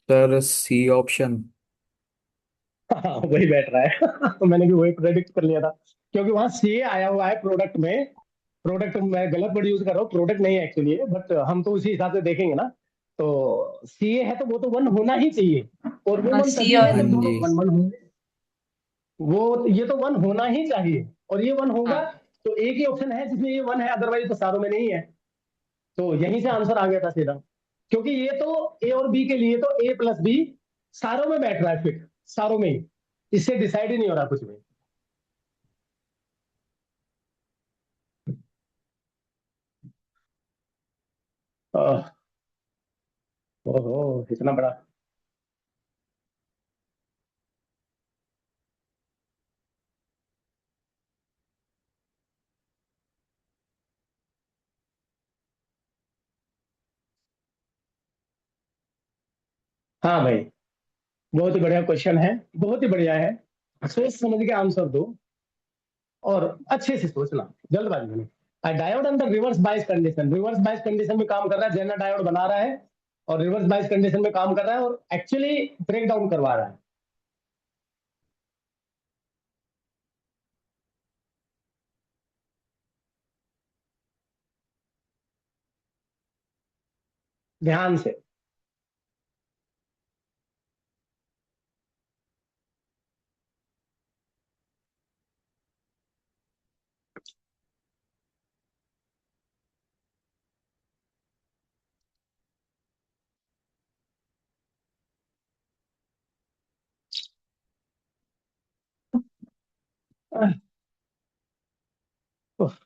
Sir C option. हाँ, वही बैठ रहा है। मैंने भी वही प्रेडिक्ट कर लिया था, क्योंकि वहां सी आया हुआ है प्रोडक्ट में। प्रोडक्ट मैं गलत वर्ड यूज कर रहा हूँ, प्रोडक्ट नहीं है एक्चुअली, बट हम तो उसी हिसाब से देखेंगे ना। तो सी है तो वो तो वन होना ही चाहिए, और वो हाँ, वन सी तभी है और हाँ जब दोनों जी। वन वन होंगे। वो ये तो वन होना ही चाहिए, और ये वन होगा। हाँ। तो एक ही ऑप्शन है जिसमें ये वन है, अदरवाइज तो सारों में नहीं है। तो यहीं से आंसर आ गया था सीधा, क्योंकि ये तो ए और बी के लिए तो ए प्लस बी सारों में बैठ रहा है फिट, सारों में ही। इससे डिसाइड ही नहीं हो रहा कुछ भी। आह, ओहो, इतना बड़ा। हाँ भाई, बहुत ही बढ़िया क्वेश्चन है, बहुत ही बढ़िया है। सोच समझ के आंसर दो, और अच्छे से सोचना, जल्दबाजी में। Diode under reverse bias condition, reverse bias condition में काम कर रहा है, जेनर डायोड बना रहा है और रिवर्स बायस कंडीशन में काम कर रहा है, और एक्चुअली ब्रेक डाउन करवा रहा है। ध्यान से। आह, उफ,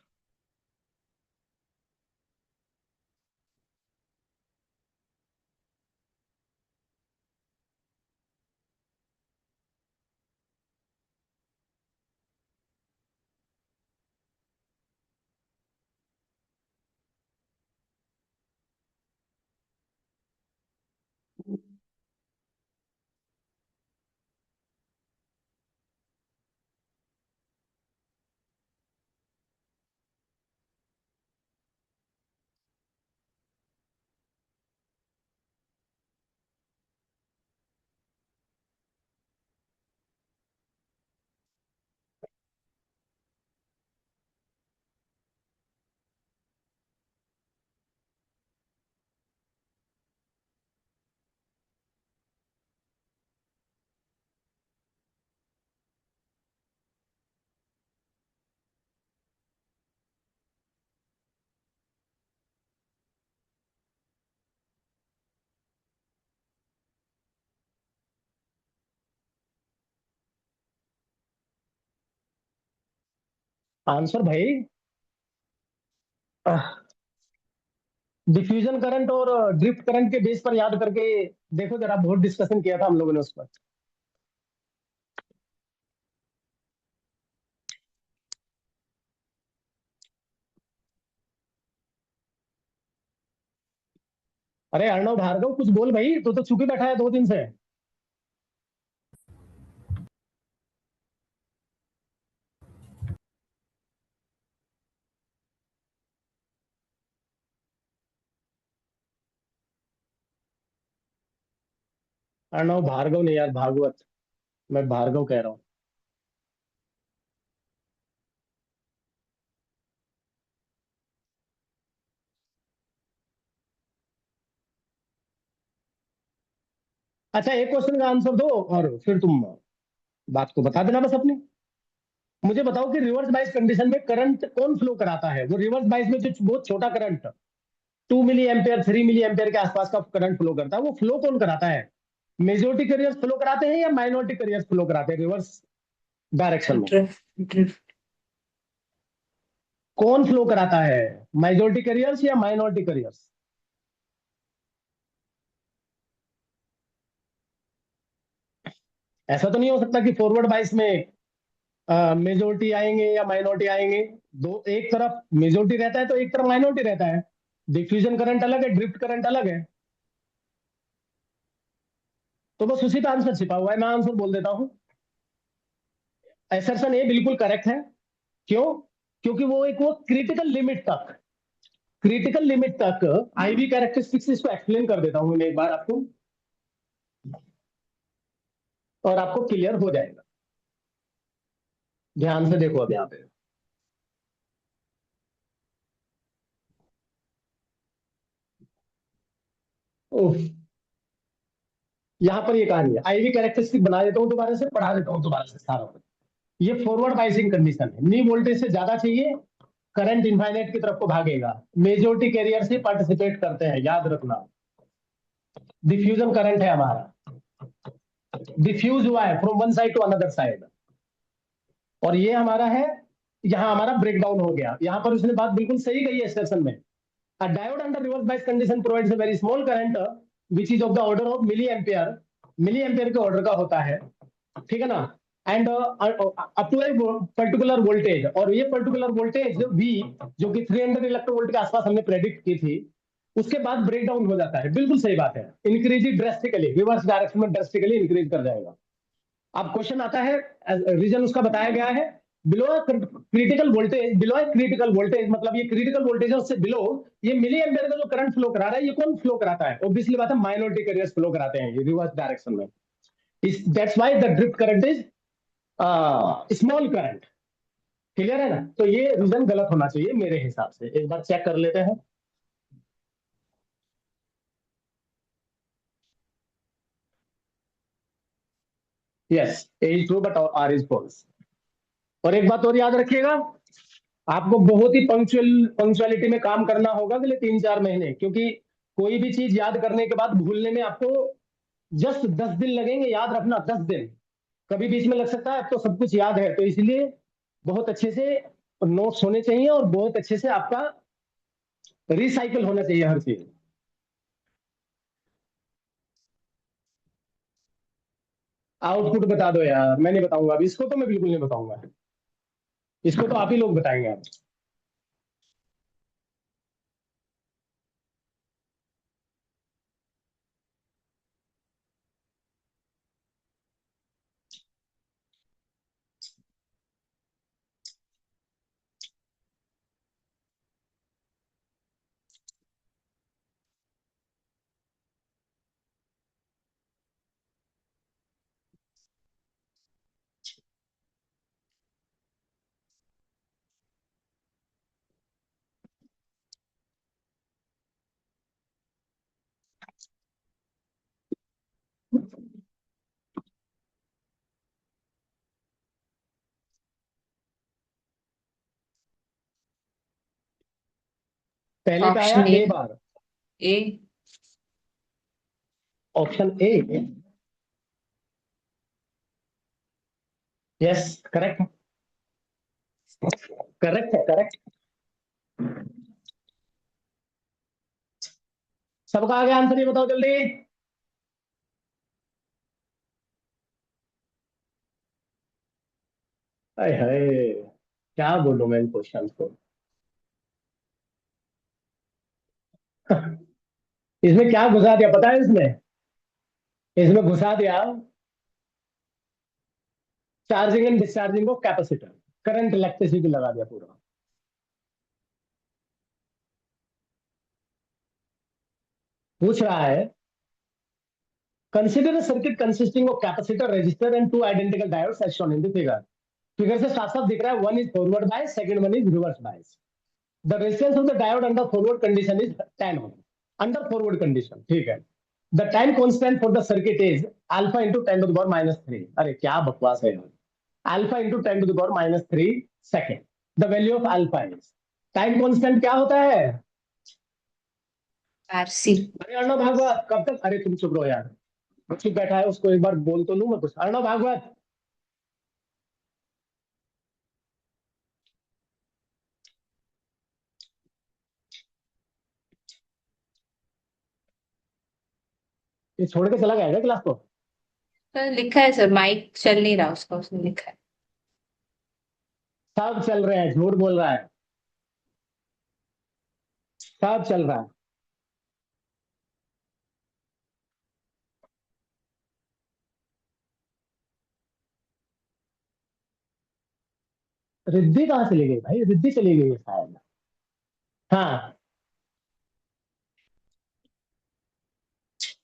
आंसर भाई, डिफ्यूजन करंट और ड्रिफ्ट करंट के बेस पर याद करके देखो जरा, बहुत डिस्कशन किया था हम लोगों ने उस पर। अरे अर्णव भार्गव, कुछ बोल भाई, तो चुप ही बैठा है 2 दिन से। अर्णव भार्गव नहीं यार, भागवत। मैं भार्गव कह रहा हूँ। अच्छा, एक क्वेश्चन का आंसर दो और फिर तुम बात को बता देना बस अपनी। मुझे बताओ कि रिवर्स बाइस कंडीशन में करंट कौन फ्लो कराता है? वो रिवर्स बाइस में जो बहुत छोटा current 2 milli ampere 3 milli ampere के आसपास का करंट फ्लो करता है, वो फ्लो कौन कराता है? मेजोरिटी कैरियर्स फ्लो कराते हैं या माइनॉरिटी कैरियर्स फ्लो कराते हैं रिवर्स डायरेक्शन में? ड्रिफ्ट ड्रिफ्ट कौन फ्लो कराता है, मेजोरिटी कैरियर्स या माइनॉरिटी कैरियर्स? ऐसा तो नहीं हो सकता कि फॉरवर्ड बाइस में मेजोरिटी आएंगे या माइनॉरिटी आएंगे। दो, एक तरफ मेजोरिटी रहता है तो एक तरफ माइनॉरिटी रहता है। डिफ्यूजन करंट अलग है, ड्रिफ्ट करंट अलग है। तो बस उसी का आंसर छिपा हुआ है, मैं आंसर बोल देता हूं। एसर्शन ए बिल्कुल करेक्ट है। क्यों? क्योंकि वो क्रिटिकल लिमिट तक आईवी कैरेक्टरिस्टिक्स, इसको एक्सप्लेन कर देता हूं मैं एक बार आपको, और आपको क्लियर हो जाएगा। ध्यान से देखो अब यहाँ पे। उफ, यहाँ पर ये कहानी है, आईवी कैरेक्टरिस्टिक बना देता हूँ दोबारा से, पढ़ा देता हूँ दोबारा से सारा। ये फॉरवर्ड बाइसिंग कंडीशन है, नी वोल्टेज से ज्यादा चाहिए, करंट इनफाइनाइट की तरफ को भागेगा, मेजोरिटी कैरियर से पार्टिसिपेट करते हैं, याद रखना। डिफ्यूजन करंट है हमारा, डिफ्यूज हुआ है from one side to another side, और ये हमारा है। यहाँ हमारा ब्रेकडाउन हो गया, यहाँ पर उसने बात बिल्कुल सही कही है सेशन में। A diode under reverse bias condition provides a very small current which is of the order of milli ampere के ऑर्डर का होता है, ठीक है ना? And up to a particular voltage, और ये पर्टिकुलर वोल्टेज भी जो कि 300 इलेक्ट्रोवोल्ट के आसपास हमने प्रेडिक्ट की थी, उसके बाद ब्रेक डाउन हो जाता है। बिल्कुल सही बात है, इंक्रीज ड्रेस्टिकली, रिवर्स डायरेक्शन में ड्रेस्टिकली इंक्रीज कर जाएगा। अब क्वेश्चन आता है, रीजन उसका बताया गया है, बिलो क्रिटिकल वोल्टेज मतलब ये क्रिटिकल वोल्टेज है, उससे बिलो ये मिली एम्पियर का जो करंट फ्लो करा रहा है, ये कौन फ्लो कराता है? ऑब्वियसली बात है, माइनॉरिटी कैरियर्स फ्लो कराते हैं ये रिवर्स डायरेक्शन में। That's why the drift current is small current. Clear है ना? तो ये रीजन गलत होना चाहिए मेरे हिसाब से, एक बार चेक कर लेते हैं। Yes, A is true but R is false. और एक बात और याद रखिएगा, आपको बहुत ही पंक्चुअलिटी में काम करना होगा अगले 3-4 महीने, क्योंकि कोई भी चीज याद करने के बाद भूलने में आपको जस्ट 10 दिन लगेंगे, याद रखना 10 दिन। कभी बीच में लग सकता है, अब तो सब कुछ याद है, तो इसलिए बहुत अच्छे से नोट्स होने चाहिए और बहुत अच्छे से आपका रिसाइकल होना चाहिए हर चीज। आउटपुट बता दो यार, मैं नहीं बताऊंगा अभी इसको, तो मैं बिल्कुल नहीं बताऊंगा, इसको तो आप ही लोग बताएंगे आप। पहले पे आया option A. A bar, A. Option A. Yes, correct, correct है, करेक्ट। सबका आगे आंसर ये बताओ जल्दी। हाय हाय, क्या बोलूं मैं इन क्वेश्चन को। इसमें क्या घुसा दिया पता है? इसमें इसमें घुसा दिया charging and discharging of capacitor, current electricity लगा दिया पूरा। पूछ रहा है consider a circuit consisting of capacitor, resistor and two identical diodes as shown in the figure. Figure से साफ साफ दिख रहा है, one is forward bias, second one is reverse bias. The resistance of the diode under forward condition is 10 ohm. Under forward condition, ठीक है. The time constant for the circuit is alpha into 10 to the power -3. अरे क्या बकवास है यार. Alpha into 10 to the power -3 second. The value of alpha is, time constant क्या होता है? RC. अरे अर्णव भागवत कब तक, अरे तुम चुप रहो यार. चुप बैठा है, उसको एक बार बोल तो लूं मैं कुछ. अर्णव भागवत, ये छोड़ के चला गया क्या क्लास को? सर लिखा है सर, माइक चल नहीं रहा उसका, उसने लिखा है। सब चल रहे हैं, झूठ बोल रहा है. सब चल रहा है. रिद्धि कहाँ चली गई भाई? रिद्धि चली गई है शायद. हाँ.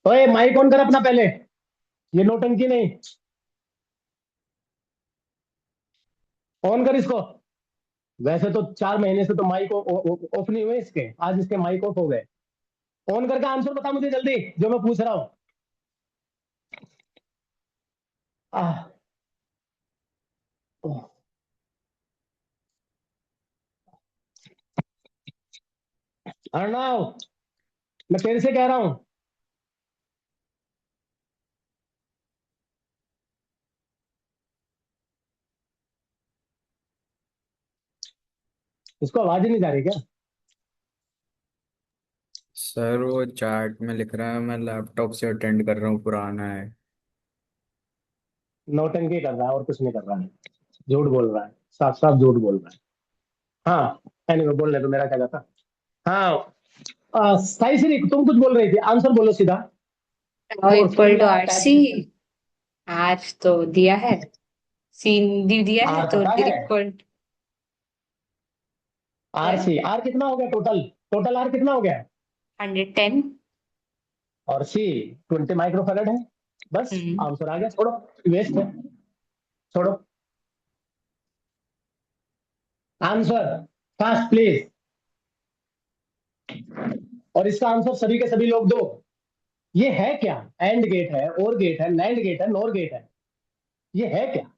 ओए माइक ऑन कर अपना पहले, ये नौटंकी नहीं. ऑन कर इसको. वैसे तो 4 महीने से तो माइक ऑफ नहीं हुए इसके, आज इसके माइक ऑफ हो गए. ऑन करके आंसर बता मुझे जल्दी, जो मैं पूछ रहा हूँ. आह, ओह. अर्णव, मैं तेरे से कह रहा हूँ. इसको आवाज ही नहीं जा रही क्या? सर वो चैट में लिख रहा है मैं लैपटॉप से अटेंड कर रहा हूँ, पुराना है। नौटंकी कर रहा है और कुछ नहीं कर रहा है. झूठ बोल रहा है, साफ साफ झूठ बोल रहा है. हाँ. एनीवे, बोलने तो मेरा क्या जाता. हाँ. साई श्री, तुम कुछ बोल रही थी, आंसर बोलो सीधा. Equal to formula RC। R तो दिया है, सी दिया है आर तो पता है. इक्वल आर है सी, आर कितना हो गया टोटल? टोटल आर कितना हो गया? 110। और सी 20 माइक्रोफैरड है. बस हम्म। आंसर आ गया. छोड़ो, वेस्ट है. छोड़ो. Answer fast please. और इसका आंसर सभी के सभी लोग दो. ये है क्या? एंड गेट है, और गेट है, नैंड गेट है, नोर गेट है. ये है क्या?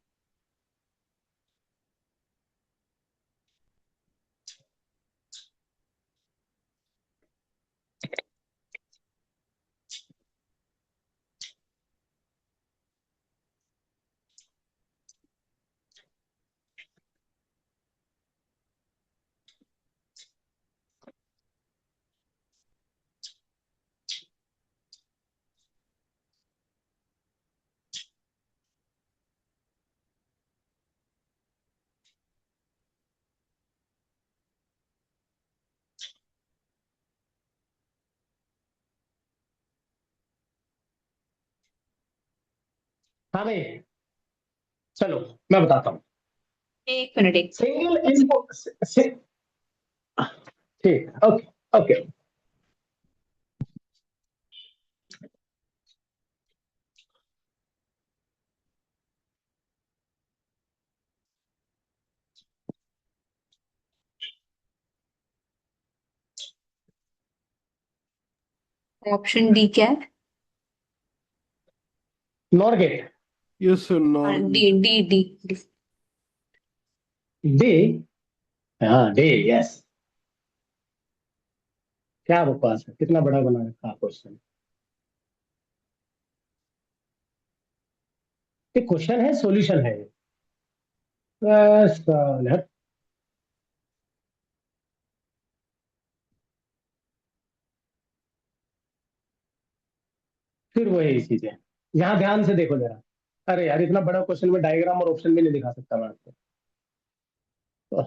हाँ भाई, चलो मैं बताता हूँ. एक मिनट, एक सिंगल इनपुट. ठीक, ओके. ओके. ऑप्शन डी क्या है? NOR gate. Yes, sir. No. D D D D. D. हाँ डे, यस. क्या बकवास है, कितना बड़ा बना रखा क्वेश्चन. ये क्वेश्चन है, सॉल्यूशन है. बस, फिर वही चीज है. यहाँ ध्यान से देखो जरा. अरे यार, इतना बड़ा क्वेश्चन में डायग्राम और ऑप्शन भी नहीं दिखा सकता मैं आपको. तो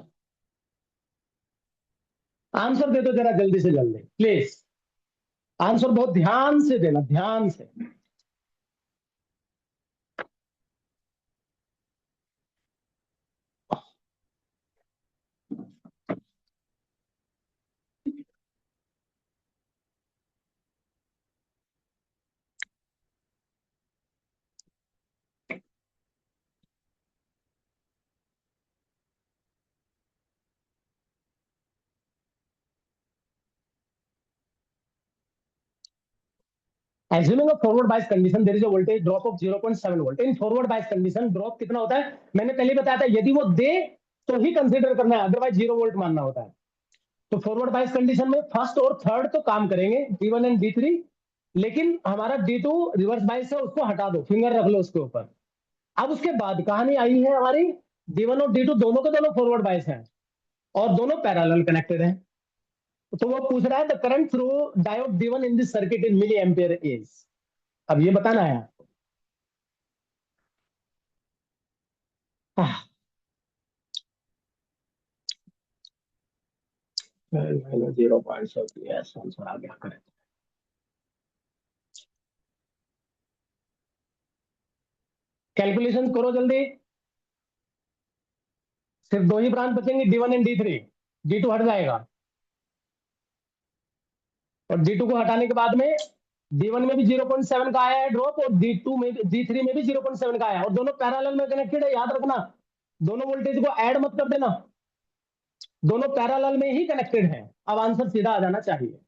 आंसर दे दो जरा जल्दी से जल्दी प्लीज. आंसर बहुत ध्यान से देना, ध्यान से. Assuming a forward bias condition, there is a voltage drop of 0.7 volt. In forward bias condition, drop कितना होता है? मैंने पहले बताया था, यदि वो दे तो ही कंसीडर करना है, अदरवाइज 0 वोल्ट मानना होता है। तो फॉरवर्ड बाइस कंडीशन में फर्स्ट और थर्ड तो काम करेंगे, D1 एंड D3, लेकिन हमारा D2 रिवर्स बाइस है, उसको हटा दो, फिंगर रख लो उसके ऊपर। अब उसके बाद कहानी आई है हमारी, D1 और D2 दोनों के दोनों फॉरवर्ड बाइस हैं और दोनों पैरेलल कनेक्टेड हैं। तो वो पूछ रहा है the current through diode D1 in this circuit in milli ampere is. अब ये बताना है। आह, 0.7 आंसर आ गया करेक्ट। कैलकुलेशन करो जल्दी। सिर्फ दो ही ब्रांच बचेंगे, D1 एंड D3। D2 हट जाएगा और D2 को हटाने के बाद में D1 में भी 0.7 का आया है ड्रॉप और D2 में D3 में भी 0.7 का आया है और दोनों पैरेलल में कनेक्टेड है, याद रखना। दोनों वोल्टेज को ऐड मत कर देना, दोनों पैरेलल में ही कनेक्टेड है। अब आंसर सीधा आ जाना चाहिए।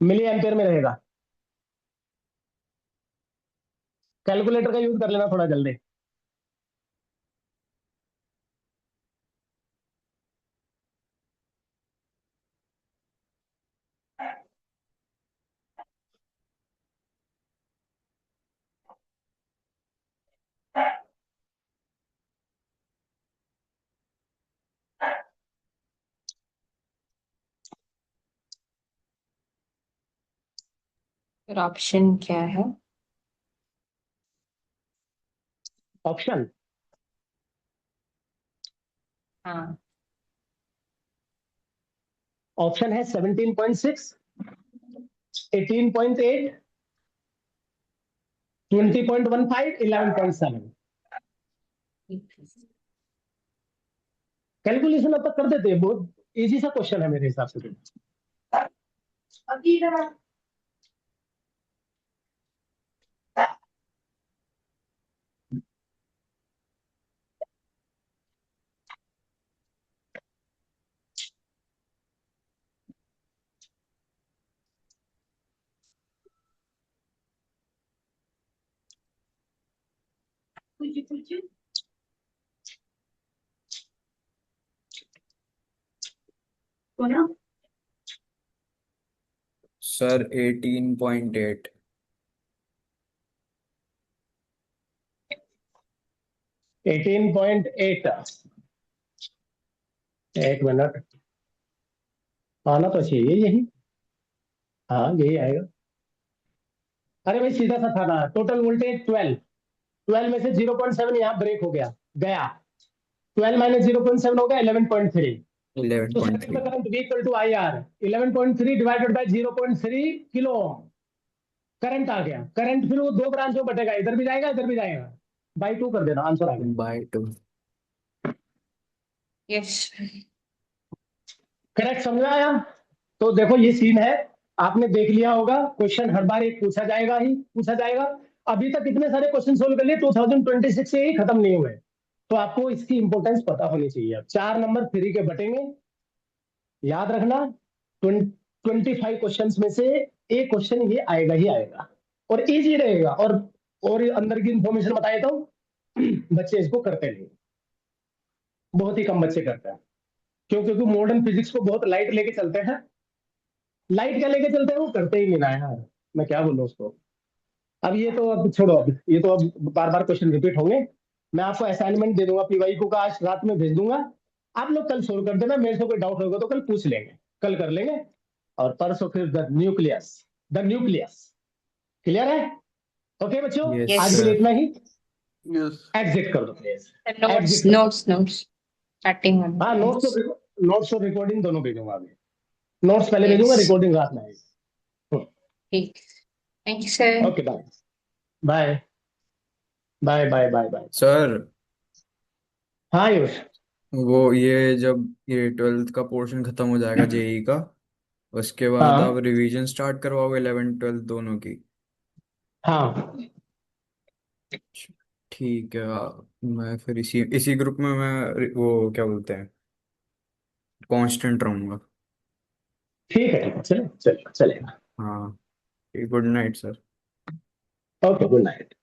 मिली एम्पियर में रहेगा। कैलकुलेटर का यूज कर लेना थोड़ा जल्दी। फिर ऑप्शन क्या है? ऑप्शन हाँ, ऑप्शन है 17.6, 18.8, 20.15, 11.7। कैलकुलेशन अब तक कर देते हैं, बहुत इजी सा क्वेश्चन है मेरे हिसाब से। सर 18.8। 18.8, एक मिनट, आना तो चाहिए यही। हाँ यही आएगा। अरे भाई सीधा सा था ना, टोटल वोल्टेज 12, 12 में से 0.7 यहाँ ब्रेक हो गया, गया 12 माइनस 0.7 हो गया 11.3। तो सर्किट 11.3। में current V equal to I R, 11.3 divided by 0.3 kilo ohm current आ गया। करंट फिर वो दो ब्रांच में बटेगा, इधर भी जाएगा इधर भी जाएगा, बाई 2 कर देना, आंसर आ गया। बाय 2। यस। करेक्ट समझ में आया? तो देखो ये सीन है, आपने देख लिया होगा, क्वेश्चन हर बार एक पूछा जाएगा ही पूछा जाएगा। अभी तक इतने सारे क्वेश्चन सोल्व कर लिए, 2026 से ही खत्म नहीं हुए, तो आपको इसकी इंपॉर्टेंस पता होनी चाहिए। अब 4 नंबर फ्री के बटेंगे, याद रखना। 25 क्वेश्चन में से एक क्वेश्चन ये आएगा ही आएगा और इजी रहेगा। और अंदर की इंफॉर्मेशन बताए तो बच्चे इसको करते नहीं, बहुत ही कम बच्चे करते हैं। क्यों? क्योंकि मॉडर्न फिजिक्स को बहुत लाइट लेके चलते हैं। लाइट क्या लेके चलते हैं, वो करते ही नहीं ना यार, मैं क्या बोलूं उसको। अब ये तो अब छोड़ो, अब ये तो अब बार बार क्वेश्चन रिपीट होंगे। मैं आपको असाइनमेंट दे दूंगा पीवाई को, आज रात में भेज दूंगा, आप लोग कल सोल्व कर देना। मेरे से कोई डाउट होगा तो कल पूछ लेंगे, कल कर लेंगे। और परसों फिर द न्यूक्लियस क्लियर है? ओके बच्चों, यस आज के यस। लिए सर। इतना ही। Yes. एग्जिट कर दो प्लीज, नोट्स एग्जिट कर दो। नोट्स नोट्स स्टार्टिंग हाँ नोट्स। नोट्स और रिकॉर्डिंग दोनों भेजूंगा अभी। नोट्स पहले यस। भेजूंगा, रिकॉर्डिंग रात में आएगी। ठीक। Thank you sir. Okay bye, bye bye bye bye bye. Sir हाँ आयुष। वो ये जब ये 12th का पोर्शन खत्म हो जाएगा जेई का, उसके बाद आप हाँ रिवीजन स्टार्ट करवाओगे 11th 12th दोनों की? हाँ ठीक है। मैं फिर इसी इसी ग्रुप में मैं वो क्या बोलते हैं, कांस्टेंट रहूंगा। ठीक है, चले चलेगा चलेगा। हाँ। Good night sir. Okay, good night.